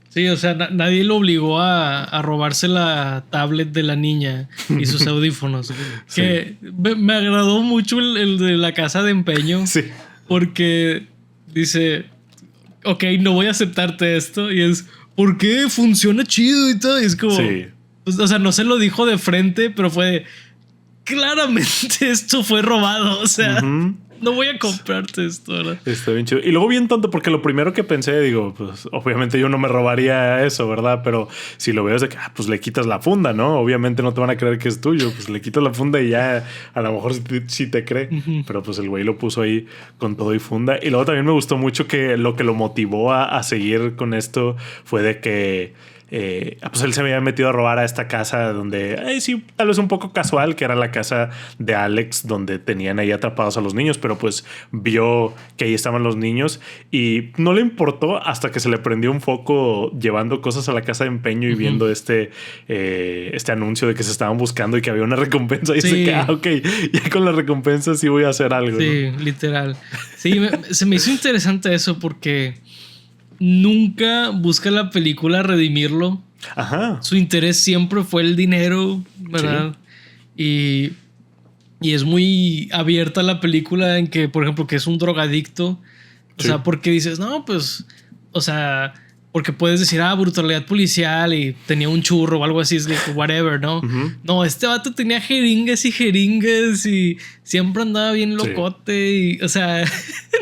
Sí, o sea, nadie lo obligó a robarse la tablet de la niña y sus audífonos. Que me agradó mucho el de la casa de empeño. Sí. Porque dice, ok, no voy a aceptarte esto. Y es, ¿por qué? Funciona chido y todo. Y es como, pues, o sea, no se lo dijo de frente, pero fue claramente esto fue robado. O sea, No voy a comprarte esto, ¿verdad? Está bien chido. Y luego bien tonto, porque lo primero que pensé, digo, pues obviamente yo no me robaría eso, ¿verdad? Pero si lo veo es de que, pues le quitas la funda, ¿no? Obviamente no te van a creer que es tuyo, pues le quitas la funda y ya a lo mejor sí te cree. Pero pues el güey lo puso ahí con todo y funda. Y luego también me gustó mucho que lo motivó a seguir con esto fue de que pues él se había metido a robar a esta casa donde, sí, tal vez un poco casual, que era la casa de Alex, donde tenían ahí atrapados a los niños, pero pues vio que ahí estaban los niños y no le importó hasta que se le prendió un foco llevando cosas a la casa de empeño y viendo este anuncio de que se estaban buscando y que había una recompensa y se queda, ok, ya con la recompensa sí voy a hacer algo. Sí, ¿no? Literal. Sí, se me hizo interesante eso porque nunca busca la película redimirlo. Ajá. Su interés siempre fue el dinero, ¿verdad? Sí. Y es muy abierta la película en que, por ejemplo, que es un drogadicto. O sea, porque dices, no, pues, o sea, porque puedes decir, brutalidad policial y tenía un churro o algo así, es like, whatever, ¿no? No, este vato tenía jeringas y siempre andaba bien locote y, o sea,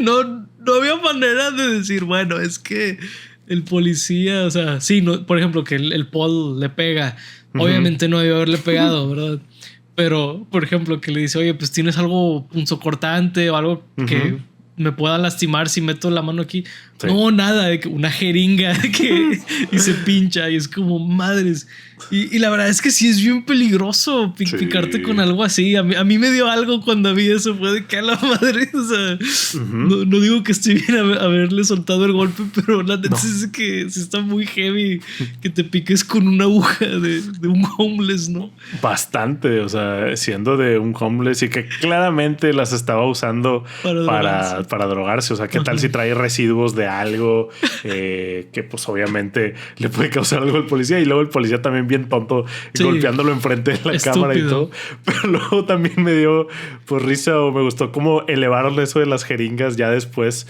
no había manera de decir, bueno, es que el policía, o sea, sí, no, por ejemplo, que el Paul le pega, obviamente no debió haberle pegado, ¿verdad? Pero, por ejemplo, que le dice, oye, pues tienes algo punzocortante o algo que me pueda lastimar si meto la mano aquí. Sí. No, nada, de que una jeringa y se pincha y es como madres. Y la verdad es que sí es bien peligroso picarte con algo así. A mí me dio algo cuando vi eso. Fue de que a la madre. O sea, no digo que estoy bien haberle soltado el golpe, pero la neta es que sí está muy heavy que te piques con una aguja de un homeless, ¿no? Bastante, o sea, siendo de un homeless y que claramente las estaba usando para drogarse. O sea, ¿qué tal si trae residuos de algo que pues obviamente le puede causar algo al policía? Y luego el policía también bien tonto golpeándolo enfrente de la cámara y todo. Pero luego también me dio pues risa o me gustó cómo elevaron eso de las jeringas ya después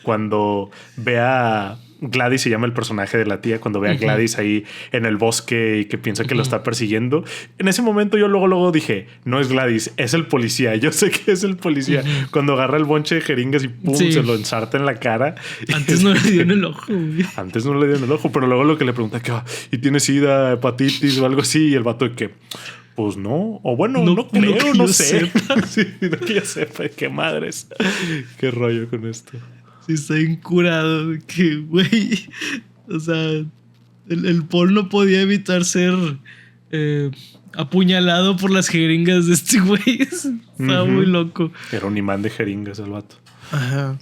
cuando vea Gladys, se llama el personaje de la tía, cuando ve a Gladys ahí en el bosque y que piensa que lo está persiguiendo. En ese momento yo luego dije, no es Gladys, es el policía. Yo sé que es el policía. Cuando agarra el bonche de jeringas y pum, se lo ensarta en la cara. Antes no le dio en el ojo. Antes no le dio en el ojo, pero luego lo que le pregunta que ¿y tiene sida, hepatitis o algo así? Y el vato de que pues no, o bueno, no creo, no sé. Sí, no que yo sepa, qué madres. Qué rollo con esto. Sí, está incurado. Que, güey, o sea, el Paul no podía evitar ser apuñalado por las jeringas de este güey. Estaba muy loco. Era un imán de jeringas el vato. Ajá.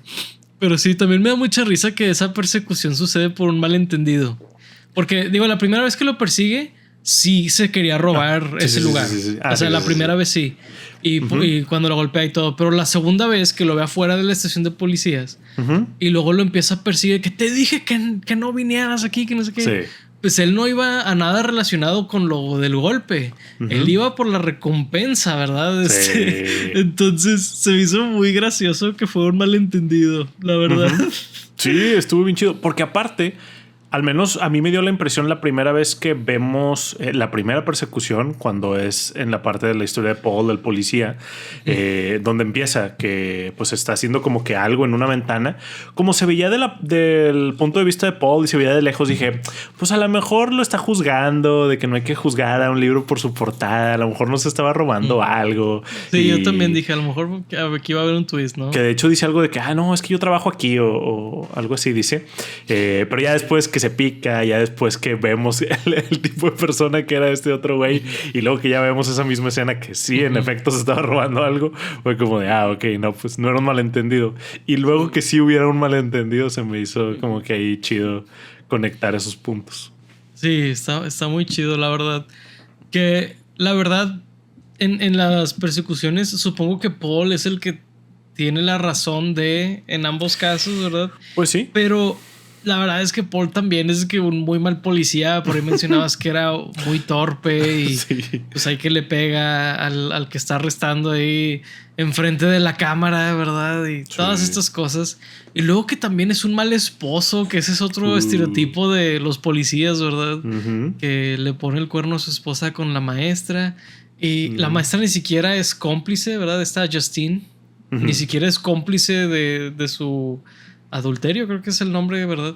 Pero sí, también me da mucha risa que esa persecución sucede por un malentendido. Porque, digo, la primera vez que lo persigue, sí se quería robar ese lugar. Sí. O sea, la primera vez sí. Y cuando lo golpea y todo. Pero la segunda vez que lo ve afuera de la estación de policías y luego lo empieza a perseguir, que te dije que no vinieras aquí, que no sé qué. Sí. Pues él no iba a nada relacionado con lo del golpe. Él iba por la recompensa, ¿verdad? Sí. Entonces se me hizo muy gracioso que fue un malentendido, la verdad. Sí, estuvo bien chido. Porque aparte, al menos a mí me dio la impresión la primera vez que vemos la primera persecución, cuando es en la parte de la historia de Paul, del policía, donde empieza que pues está haciendo como que algo en una ventana. Como se veía del punto de vista de Paul y se veía de lejos, dije, pues a lo mejor lo está juzgando, de que no hay que juzgar a un libro por su portada, a lo mejor no se estaba robando algo. Sí, yo también dije, a lo mejor aquí va a haber un twist, ¿no? Que de hecho dice algo de que, no, es que yo trabajo aquí o algo así dice. Pero ya después que se pica, ya después que vemos el tipo de persona que era este otro güey y luego que ya vemos esa misma escena que sí, en efecto se estaba robando algo, fue como de, ok, no, pues no era un malentendido. Y luego que sí hubiera un malentendido, se me hizo como que ahí chido conectar esos puntos. Sí, está muy chido, la verdad. Que la verdad, en las persecuciones, supongo que Paul es el que tiene la razón en ambos casos, ¿verdad? Pues sí. Pero la verdad es que Paul también es que un muy mal policía. Por ahí mencionabas que era muy torpe y pues hay que le pega al que está arrestando ahí enfrente de la cámara, ¿verdad? Y todas estas cosas. Y luego que también es un mal esposo, que ese es otro estereotipo de los policías, ¿verdad? Que le pone el cuerno a su esposa con la maestra. Y la maestra ni siquiera es cómplice, ¿verdad? Está Justine. Ni siquiera es cómplice de su adulterio, creo que es el nombre, ¿verdad?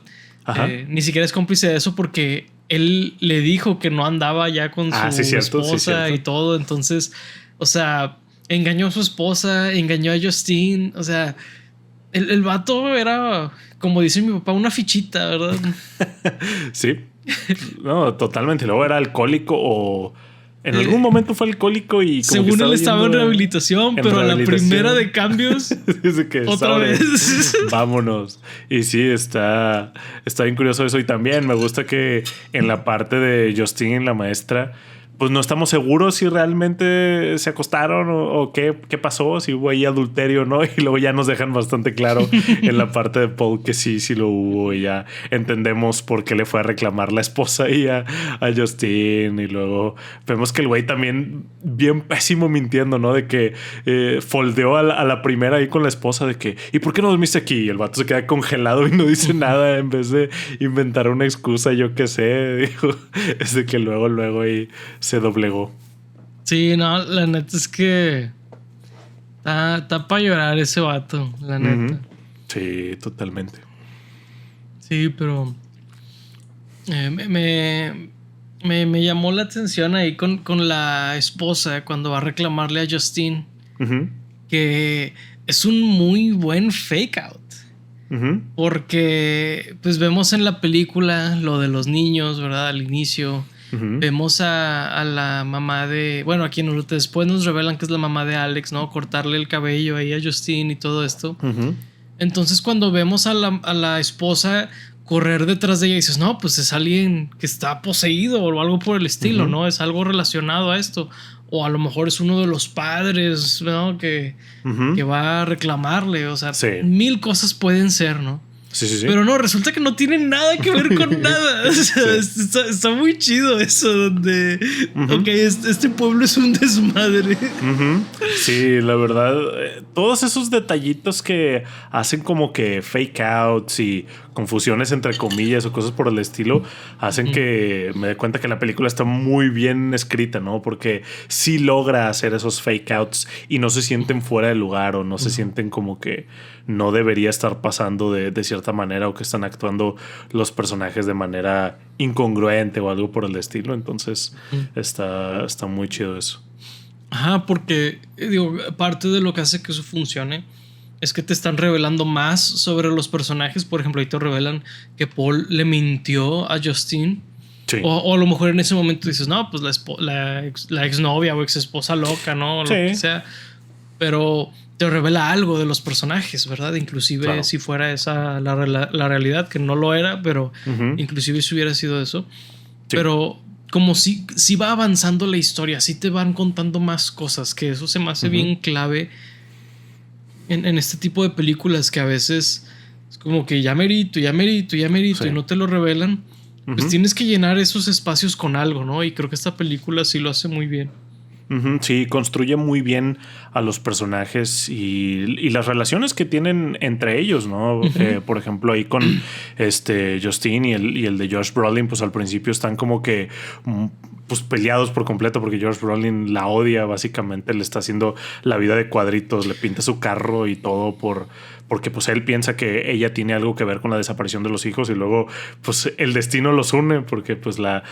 Ni siquiera es cómplice de eso porque él le dijo que no andaba ya con su esposa y todo. Entonces, o sea, engañó a su esposa, engañó a Justine. O sea, el vato era, como dice mi papá, una fichita, ¿verdad? Sí. No, totalmente. Luego era alcohólico o... En algún momento fue alcohólico y... Como según él estaba en rehabilitación, pero a la primera de cambios... Dice que otra vez. Vámonos. Y sí, está bien curioso eso. Y también me gusta que en la parte de Justine, la maestra... Pues no estamos seguros si realmente se acostaron o qué pasó, si hubo ahí adulterio o no. Y luego ya nos dejan bastante claro en la parte de Paul que sí lo hubo. Y ya entendemos por qué le fue a reclamar la esposa y a Justine. Y luego vemos que el güey también bien pésimo mintiendo, ¿no? De que foldeó a la primera ahí con la esposa de que ¿y por qué no dormiste aquí? Y el vato se queda congelado y no dice nada en vez de inventar una excusa, yo qué sé. Dijo, es de que luego ahí se doblegó. Sí, no, la neta es que está para llorar ese vato, la neta. Sí, totalmente. Sí, pero me llamó la atención ahí con la esposa cuando va a reclamarle a Justine que es un muy buen fake out. Porque pues vemos en la película lo de los niños, ¿verdad? Al inicio. Vemos a la mamá de... Bueno, a quien después nos revelan que es la mamá de Alex, ¿no? Cortarle el cabello ahí a Justine y todo esto. Entonces cuando vemos a la esposa correr detrás de ella, dices, no, pues es alguien que está poseído o algo por el estilo, ¿no? Es algo relacionado a esto. O a lo mejor es uno de los padres, ¿no? Que va a reclamarle. O sea, mil cosas pueden ser, ¿no? Sí. Pero no, resulta que no tiene nada que ver con nada. O sea, está muy chido eso, donde ok, este pueblo es un desmadre. Sí, la verdad, todos esos detallitos que hacen como que fake outs y confusiones entre comillas o cosas por el estilo hacen que me dé cuenta que la película está muy bien escrita, ¿no? Porque sí logra hacer esos fake outs y no se sienten fuera de lugar o no se sienten como que no debería estar pasando de cierta manera o que están actuando los personajes de manera incongruente o algo por el estilo. Entonces está muy chido eso. Ajá, porque digo, parte de lo que hace que eso funcione es que te están revelando más sobre los personajes. Por ejemplo, ahí te revelan que Paul le mintió a Justine. Sí. O a lo mejor en ese momento dices, no, pues la exnovia o ex esposa loca, ¿no? O lo que sea. Pero te revela algo de los personajes, ¿verdad? Inclusive si fuera esa la realidad, que no lo era, pero inclusive si hubiera sido eso. Sí. Pero como si va avanzando la historia, si te van contando más cosas, que eso se me hace bien clave en este tipo de películas que a veces es como que ya merito y no te lo revelan. Pues tienes que llenar esos espacios con algo, ¿no? Y creo que esta película sí lo hace muy bien. Sí, construye muy bien a los personajes y las relaciones que tienen entre ellos, ¿no? Por ejemplo, ahí con Justine y el de Josh Brolin, pues al principio están como que pues peleados por completo porque Josh Brolin la odia, básicamente le está haciendo la vida de cuadritos, le pinta su carro y todo porque pues él piensa que ella tiene algo que ver con la desaparición de los hijos y luego pues el destino los une porque pues la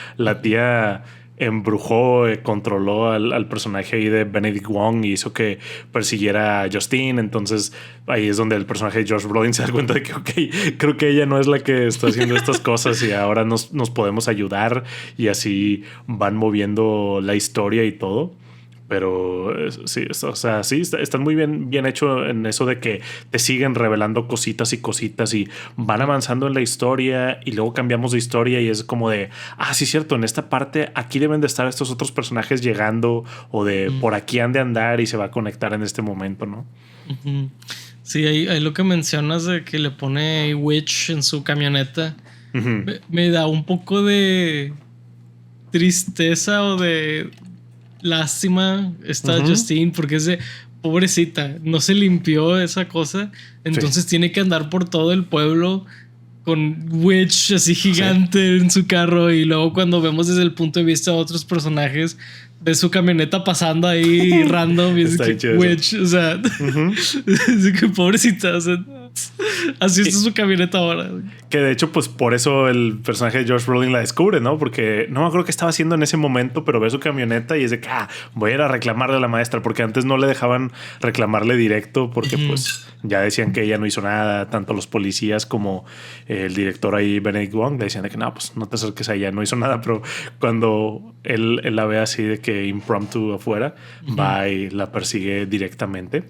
tía embrujó, controló al personaje ahí de Benedict Wong y hizo que persiguiera a Justine. Entonces ahí es donde el personaje de Josh Brolin se da cuenta de que ok, creo que ella no es la que está haciendo estas cosas y ahora nos podemos ayudar y así van moviendo la historia y todo. Pero sí, o sea, sí, están muy bien hecho en eso de que te siguen revelando cositas y van avanzando en la historia y luego cambiamos de historia y es como de, sí, cierto, en esta parte aquí deben de estar estos otros personajes llegando o de por aquí han de andar y se va a conectar en este momento, ¿no? Sí, ahí lo que mencionas de que le pone Witch en su camioneta me da un poco de tristeza o de lástima esta Justine porque es de pobrecita, no se limpió esa cosa, entonces tiene que andar por todo el pueblo con Witch así gigante en su carro, y luego cuando vemos desde el punto de vista de otros personajes, ves su camioneta pasando ahí random y es que Witch, o sea, es que pobrecita, o sea, así está su camioneta ahora. Que de hecho, pues por eso el personaje de Josh Brolin la descubre, ¿no? Porque no me acuerdo qué estaba haciendo en ese momento, pero ve su camioneta y es de que voy a ir a reclamarle a la maestra, porque antes no le dejaban reclamarle directo porque pues ya decían que ella no hizo nada. Tanto los policías como el director ahí, Benedict Wong, le decían de que no, pues no te acerques a ella, no hizo nada. Pero cuando él la ve así de que impromptu afuera, va y la persigue directamente.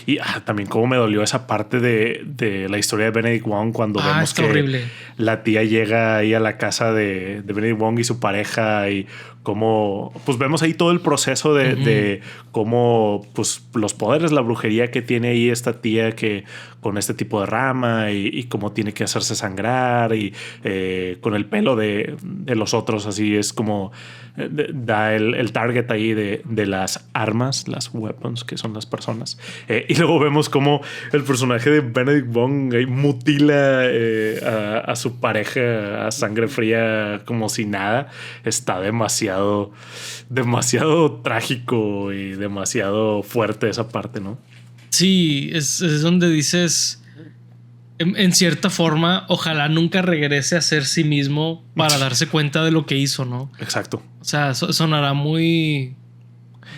Y también cómo me dolió esa parte de la historia de Benedict Wong cuando vemos que horrible. La tía llega ahí a la casa de Benedict Wong y su pareja, y cómo pues vemos ahí todo el proceso de cómo pues los poderes, la brujería que tiene ahí esta tía que con este tipo de rama y cómo tiene que hacerse sangrar y con el pelo de los otros, así es como da el target ahí de las armas, las weapons, que son las personas. Y luego vemos cómo el personaje de Benedict Wong mutila a su pareja a sangre fría como si nada. Está demasiado trágico y demasiado fuerte esa parte, ¿no? Sí, es donde dices, en cierta forma, ojalá nunca regrese a ser sí mismo para darse cuenta de lo que hizo, ¿no? Exacto. O sea, sonará muy,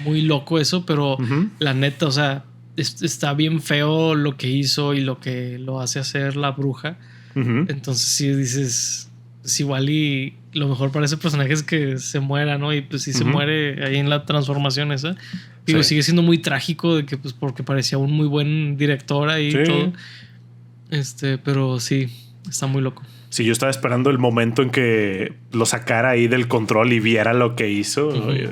muy loco eso, pero la neta, o sea, está bien feo lo que hizo y lo que lo hace hacer la bruja. Entonces sí dices, pues igual y lo mejor para ese personaje es que se muera, ¿no? Y pues si se muere ahí en la transformación esa, digo, sigue siendo muy trágico de que pues porque parecía un muy buen director ahí y todo. Pero sí, está muy loco. Sí, yo estaba esperando el momento en que lo sacara ahí del control y viera lo que hizo,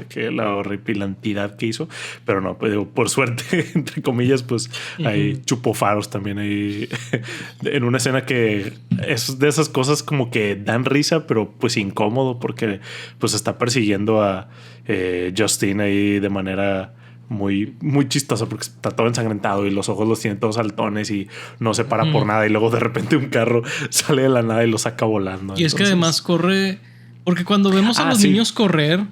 que la horripilantidad que hizo, pero no, pues, por suerte, entre comillas, pues ahí chupó faros también ahí en una escena que es de esas cosas como que dan risa, pero pues incómodo porque pues está persiguiendo a Justine ahí de manera muy, muy chistoso porque está todo ensangrentado y los ojos los tiene todos saltones y no se para por nada, y luego de repente un carro sale de la nada y lo saca volando. Y es que además corre, porque cuando vemos a los niños corren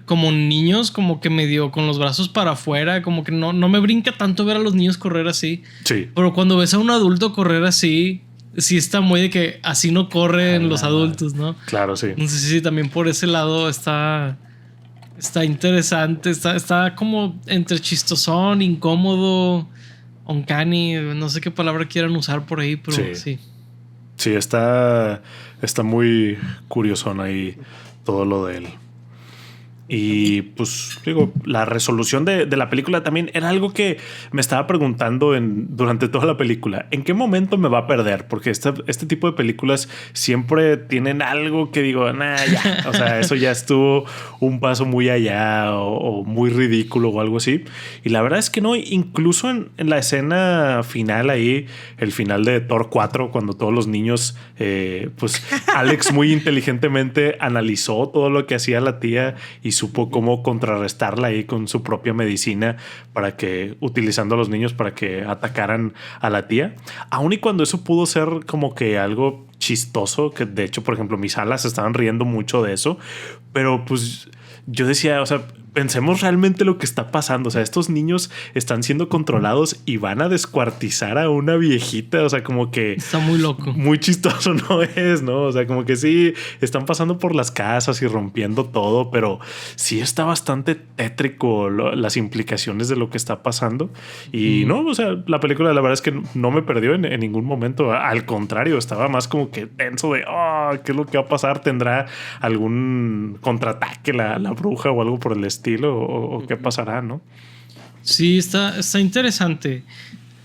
como niños, como que medio con los brazos para afuera, como que no me brinca tanto ver a los niños correr así. Sí. Pero cuando ves a un adulto correr así, sí está muy de que así no corren los adultos, ¿no? Claro, sí. Entonces sí, también por ese lado está interesante, está como entre chistosón, incómodo, uncanny, no sé qué palabra quieran usar por ahí, pero sí. Sí, está muy curiosón ahí todo lo de él. Y pues digo, la resolución de la película también era algo que me estaba preguntando durante toda la película. ¿En qué momento me va a perder? Porque este tipo de películas siempre tienen algo que digo, ya. O sea, eso ya estuvo un paso muy allá o muy ridículo o algo así. Y la verdad es que no, incluso en la escena final ahí, el final de Thor 4, cuando todos los niños, pues Alex muy inteligentemente analizó todo lo que hacía la tía y supo cómo contrarrestarla ahí con su propia medicina para que, utilizando a los niños para que atacaran a la tía. Aun y cuando eso pudo ser como que algo chistoso, que de hecho, por ejemplo, mis alas estaban riendo mucho de eso, pero pues yo decía, o sea, pensemos realmente lo que está pasando. O sea, estos niños están siendo controlados y van a descuartizar a una viejita. O sea, como que está muy loco. Muy chistoso no es, ¿no? O sea, como que sí, están pasando por las casas y rompiendo todo, pero sí está bastante tétrico las implicaciones de lo que está pasando. Y no, o sea, la película la verdad es que no me perdió en ningún momento. Al contrario, estaba más como que tenso de, ¿qué es lo que va a pasar? ¿Tendrá algún contraataque la bruja o algo por el estilo? O qué pasará, ¿no? Sí, está interesante.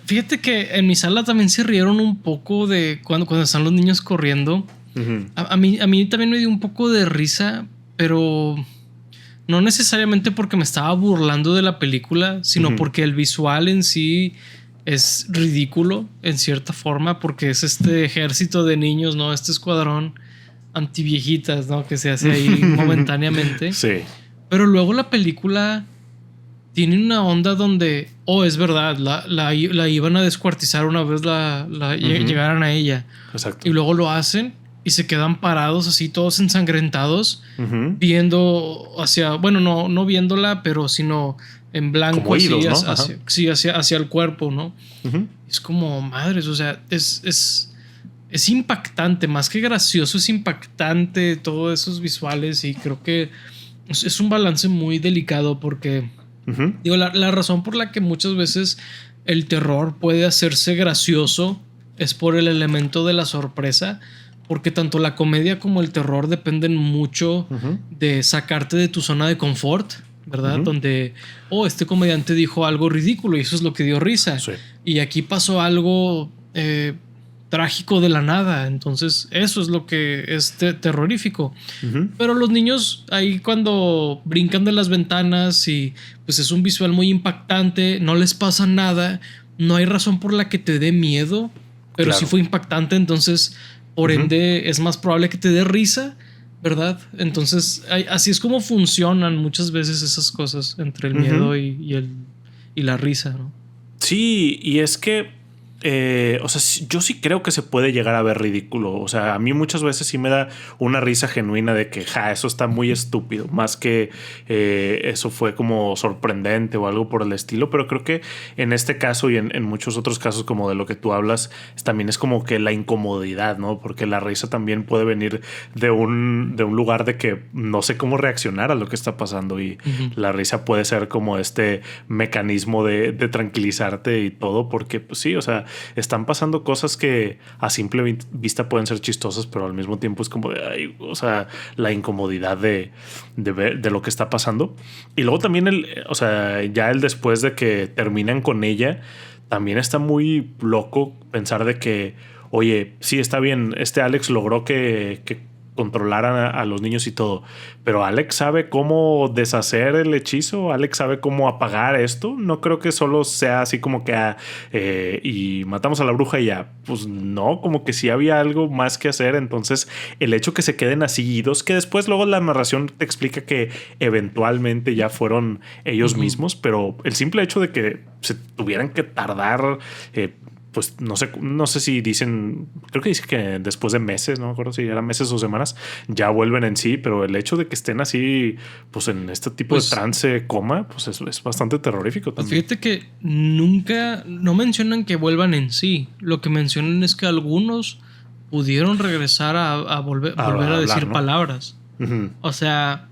Fíjate que en mi sala también se rieron un poco de cuando están los niños corriendo. A mí también me dio un poco de risa, pero no necesariamente porque me estaba burlando de la película, sino porque el visual en sí es ridículo en cierta forma, porque es este ejército de niños, ¿no? Este escuadrón antiviejitas, ¿no? Que se hace ahí momentáneamente. Sí. Pero luego la película tienen una onda donde, es verdad, la iban a descuartizar una vez llegaran a ella. Exacto. Y luego lo hacen y se quedan parados así, todos ensangrentados, viendo no viéndola, pero sino en blanco, como idos, así, ¿no? hacia el cuerpo, ¿no? Es como, madres, o sea, es impactante, más que gracioso, es impactante todos esos visuales, y creo que es un balance muy delicado porque, digo, la razón por la que muchas veces el terror puede hacerse gracioso es por el elemento de la sorpresa, porque tanto la comedia como el terror dependen mucho de sacarte de tu zona de confort, ¿verdad? Donde, este comediante dijo algo ridículo y eso es lo que dio risa. Sí. Y aquí pasó algo trágico de la nada. Entonces eso es lo que es terrorífico. Pero los niños ahí cuando brincan de las ventanas y pues es un visual muy impactante, no les pasa nada, no hay razón por la que te dé miedo, pero sí fue impactante, entonces por ende es más probable que te dé risa, ¿verdad? Entonces así es como funcionan muchas veces esas cosas entre el miedo y la risa, ¿no? Sí, y es que o sea, yo sí creo que se puede llegar a ver ridículo. O sea, a mí muchas veces sí me da una risa genuina de que eso está muy estúpido, más que eso fue como sorprendente o algo por el estilo. Pero creo que en este caso y en muchos otros casos como de lo que tú hablas, también es como que la incomodidad, ¿no? Porque la risa también puede venir de un lugar de que no sé cómo reaccionar a lo que está pasando, y la risa puede ser como este mecanismo de tranquilizarte y todo, porque pues sí, o sea, están pasando cosas que a simple vista pueden ser chistosas, pero al mismo tiempo es como de, o sea, la incomodidad de ver de lo que está pasando. Y luego también o sea, ya el después de que terminan con ella, también está muy loco pensar de que, oye, sí, está bien, Alex logró que controlaran a los niños y todo, pero Alex sabe cómo deshacer el hechizo, Alex sabe cómo apagar esto. No creo que solo sea así como que y matamos a la bruja y ya, pues no, como que sí había algo más que hacer. Entonces el hecho que se queden así idos, que después luego la narración te explica que eventualmente ya fueron ellos mismos, pero el simple hecho de que se tuvieran que tardar pues no sé si dicen, creo que dice que después de meses, no me acuerdo si eran meses o semanas, ya vuelven en sí, pero el hecho de que estén así, pues en este tipo de trance, coma, pues es bastante terrorífico también. Fíjate que nunca, no mencionan que vuelvan en sí, lo que mencionan es que algunos pudieron regresar a volver a decir, ¿no?, palabras. O sea,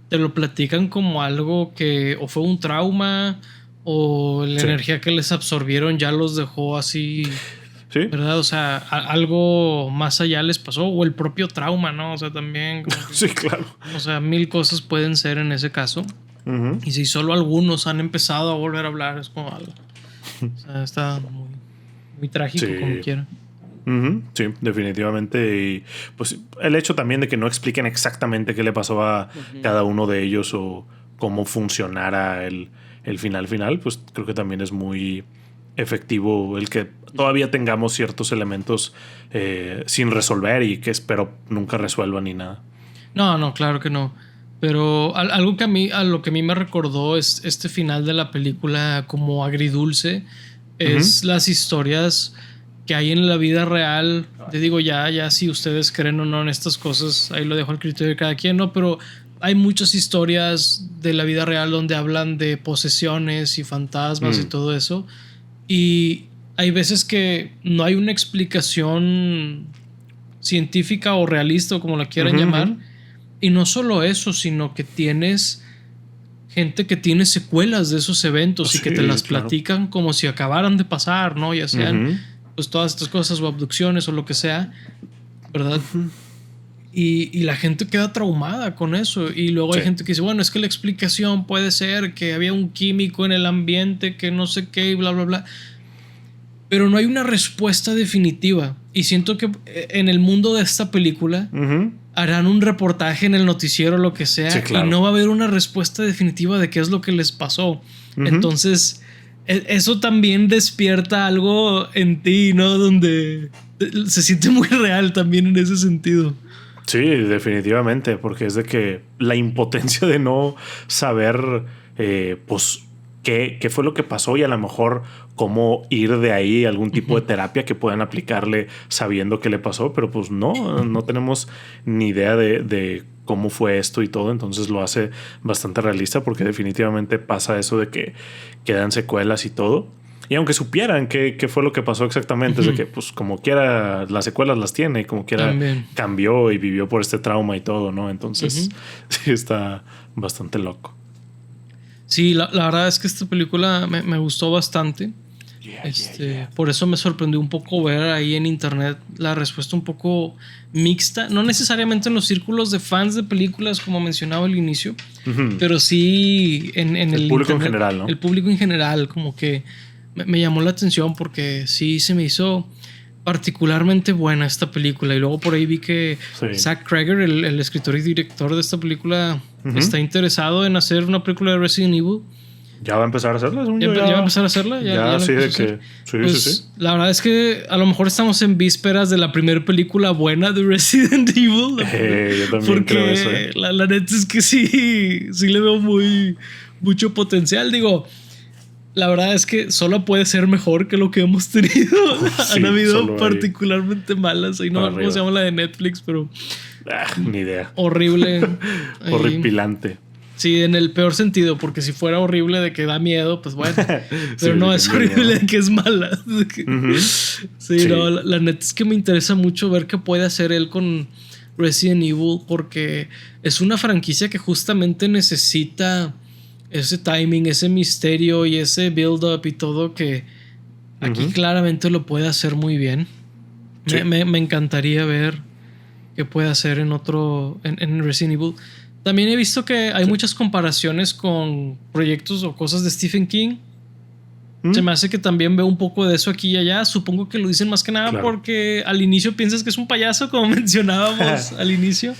te lo platican como algo que o fue un trauma, o la energía que les absorbieron ya los dejó así, ¿verdad? O sea, algo más allá les pasó, o el propio trauma, ¿no? O sea, también como que, sí, claro. O sea, 1000 cosas pueden ser en ese caso. Y si solo algunos han empezado a volver a hablar, es como algo. O sea, está muy, muy trágico, como quiera. Sí, definitivamente. Y pues el hecho también de que no expliquen exactamente qué le pasó a cada uno de ellos o cómo funcionara el final, pues creo que también es muy efectivo el que todavía tengamos ciertos elementos sin resolver y que espero nunca resuelvan ni nada. No, claro que no. Pero algo que a lo que a mí me recordó es este final de la película como agridulce, es las historias que hay en la vida real. Te digo, ya si ustedes creen o no en estas cosas, ahí lo dejo al criterio de cada quien, ¿no? Pero hay muchas historias de la vida real donde hablan de posesiones y fantasmas y todo eso. Y hay veces que no hay una explicación científica o realista, o como la quieran llamar. Y no solo eso, sino que tienes gente que tiene secuelas de esos eventos y que te las platican como si acabaran de pasar, ¿no? Ya sean pues todas estas cosas o abducciones o lo que sea, ¿verdad? Y la gente queda traumada con eso. Y luego hay gente que dice, bueno, es que la explicación puede ser que había un químico en el ambiente que no sé qué y bla, bla, bla. Pero no hay una respuesta definitiva. Y siento que en el mundo de esta película harán un reportaje en el noticiero o lo que sea, y no va a haber una respuesta definitiva de qué es lo que les pasó. Entonces eso también despierta algo en ti, ¿no? Donde se siente muy real también en ese sentido. Sí, definitivamente, porque es de que la impotencia de no saber pues qué fue lo que pasó y a lo mejor cómo ir de ahí, algún tipo de terapia que puedan aplicarle sabiendo qué le pasó, pero pues no tenemos ni idea de cómo fue esto y todo, entonces lo hace bastante realista porque definitivamente pasa eso de que quedan secuelas y todo. Y aunque supieran qué fue lo que pasó exactamente, es de que pues como quiera las secuelas las tiene y como quiera También cambió y vivió por este trauma y todo, ¿no? Entonces sí está bastante loco. Sí, la verdad es que esta película me gustó bastante. Por eso me sorprendió un poco ver ahí en internet la respuesta un poco mixta. No necesariamente en los círculos de fans de películas, como mencionaba al inicio, pero sí en el público internet, en general, ¿no? El público en general, como que me llamó la atención porque sí se me hizo particularmente buena esta película. Y luego por ahí vi que Zach Cregger, el escritor y director de esta película, está interesado en hacer una película de Resident Evil. ¿Ya va a empezar a hacerla? ¿Ya va a empezar a hacerla? Ya sí, de que... Sí. La verdad es que a lo mejor estamos en vísperas de la primera película buena de Resident Evil. Yo también porque creo eso. La neta es que sí le veo mucho potencial. Digo, la verdad es que solo puede ser mejor que lo que hemos tenido. Han habido particularmente malas. Ahí no sé cómo se llama la de Netflix, pero... ni idea. Horrible. Horripilante. Sí, en el peor sentido, porque si fuera horrible de que da miedo, pues bueno. Pero no, es horrible de que es mala. Sí, no, la neta es que me interesa mucho ver qué puede hacer él con Resident Evil, porque es una franquicia que justamente necesita ese timing, ese misterio y ese build-up y todo, que aquí claramente lo puede hacer muy bien. Sí. Me encantaría ver qué puede hacer en Resident Evil. También he visto que hay muchas comparaciones con proyectos o cosas de Stephen King. Se me hace que también veo un poco de eso aquí y allá. Supongo que lo dicen más que nada porque al inicio piensas que es un payaso, como mencionábamos al inicio.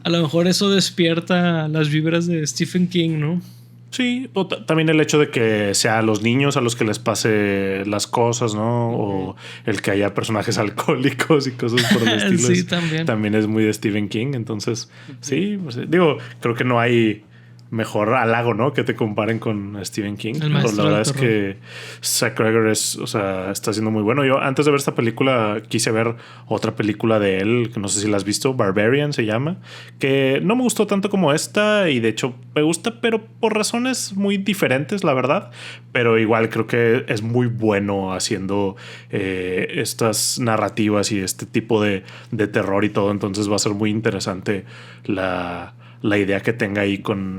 A lo mejor eso despierta las vibras de Stephen King, ¿no? Sí, o también el hecho de que sea a los niños a los que les pase las cosas, ¿no? O el que haya personajes alcohólicos y cosas por el estilo. Sí, también es muy de Stephen King. Entonces, sí, pues, digo, creo que no hay mejor halago, ¿no? Que te comparen con Stephen King. Pero la verdad es que Zach Cregger está haciendo muy bueno. Yo antes de ver esta película quise ver otra película de él, que no sé si la has visto, Barbarian se llama, que no me gustó tanto como esta y de hecho me gusta, pero por razones muy diferentes, la verdad. Pero igual creo que es muy bueno haciendo estas narrativas y este tipo de terror y todo. Entonces va a ser muy interesante la idea que tenga ahí con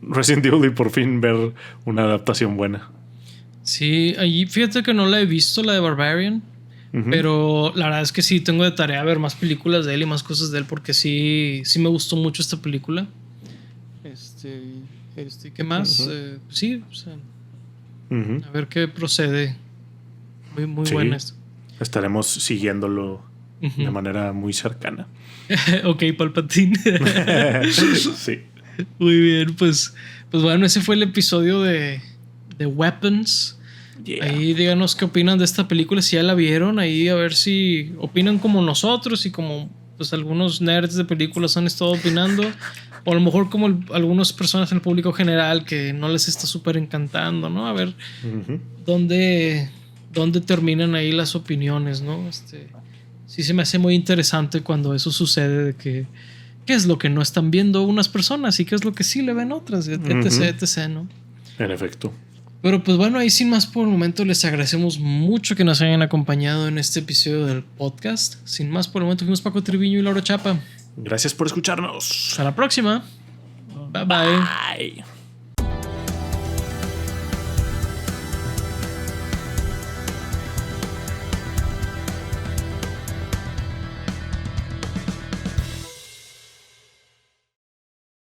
Resident Evil y por fin ver una adaptación buena. Sí, allí fíjate que no la he visto, la de Barbarian, pero la verdad es que sí tengo de tarea ver más películas de él y más cosas de él porque sí me gustó mucho esta película. ¿Qué más? Sí, o sea, a ver qué procede. Muy sí, buena esto. Estaremos siguiéndolo de manera muy cercana. Ok, Palpatine. Sí. Muy bien, pues bueno, ese fue el episodio de Weapons. Ahí díganos qué opinan de esta película, si ya la vieron, ahí a ver si opinan como nosotros y como pues algunos nerds de películas han estado opinando, o a lo mejor como algunas personas en el público general que no les está súper encantando, ¿no? A ver dónde terminan ahí las opiniones, ¿no? Sí se me hace muy interesante cuando eso sucede, de que qué es lo que no están viendo unas personas y qué es lo que sí le ven otras, etc, ¿no? En efecto. Pero pues bueno, ahí sin más por el momento les agradecemos mucho que nos hayan acompañado en este episodio del podcast. Sin más por el momento, fuimos Paco Triviño y Laura Chapa. Gracias por escucharnos. Hasta la próxima. Bye bye.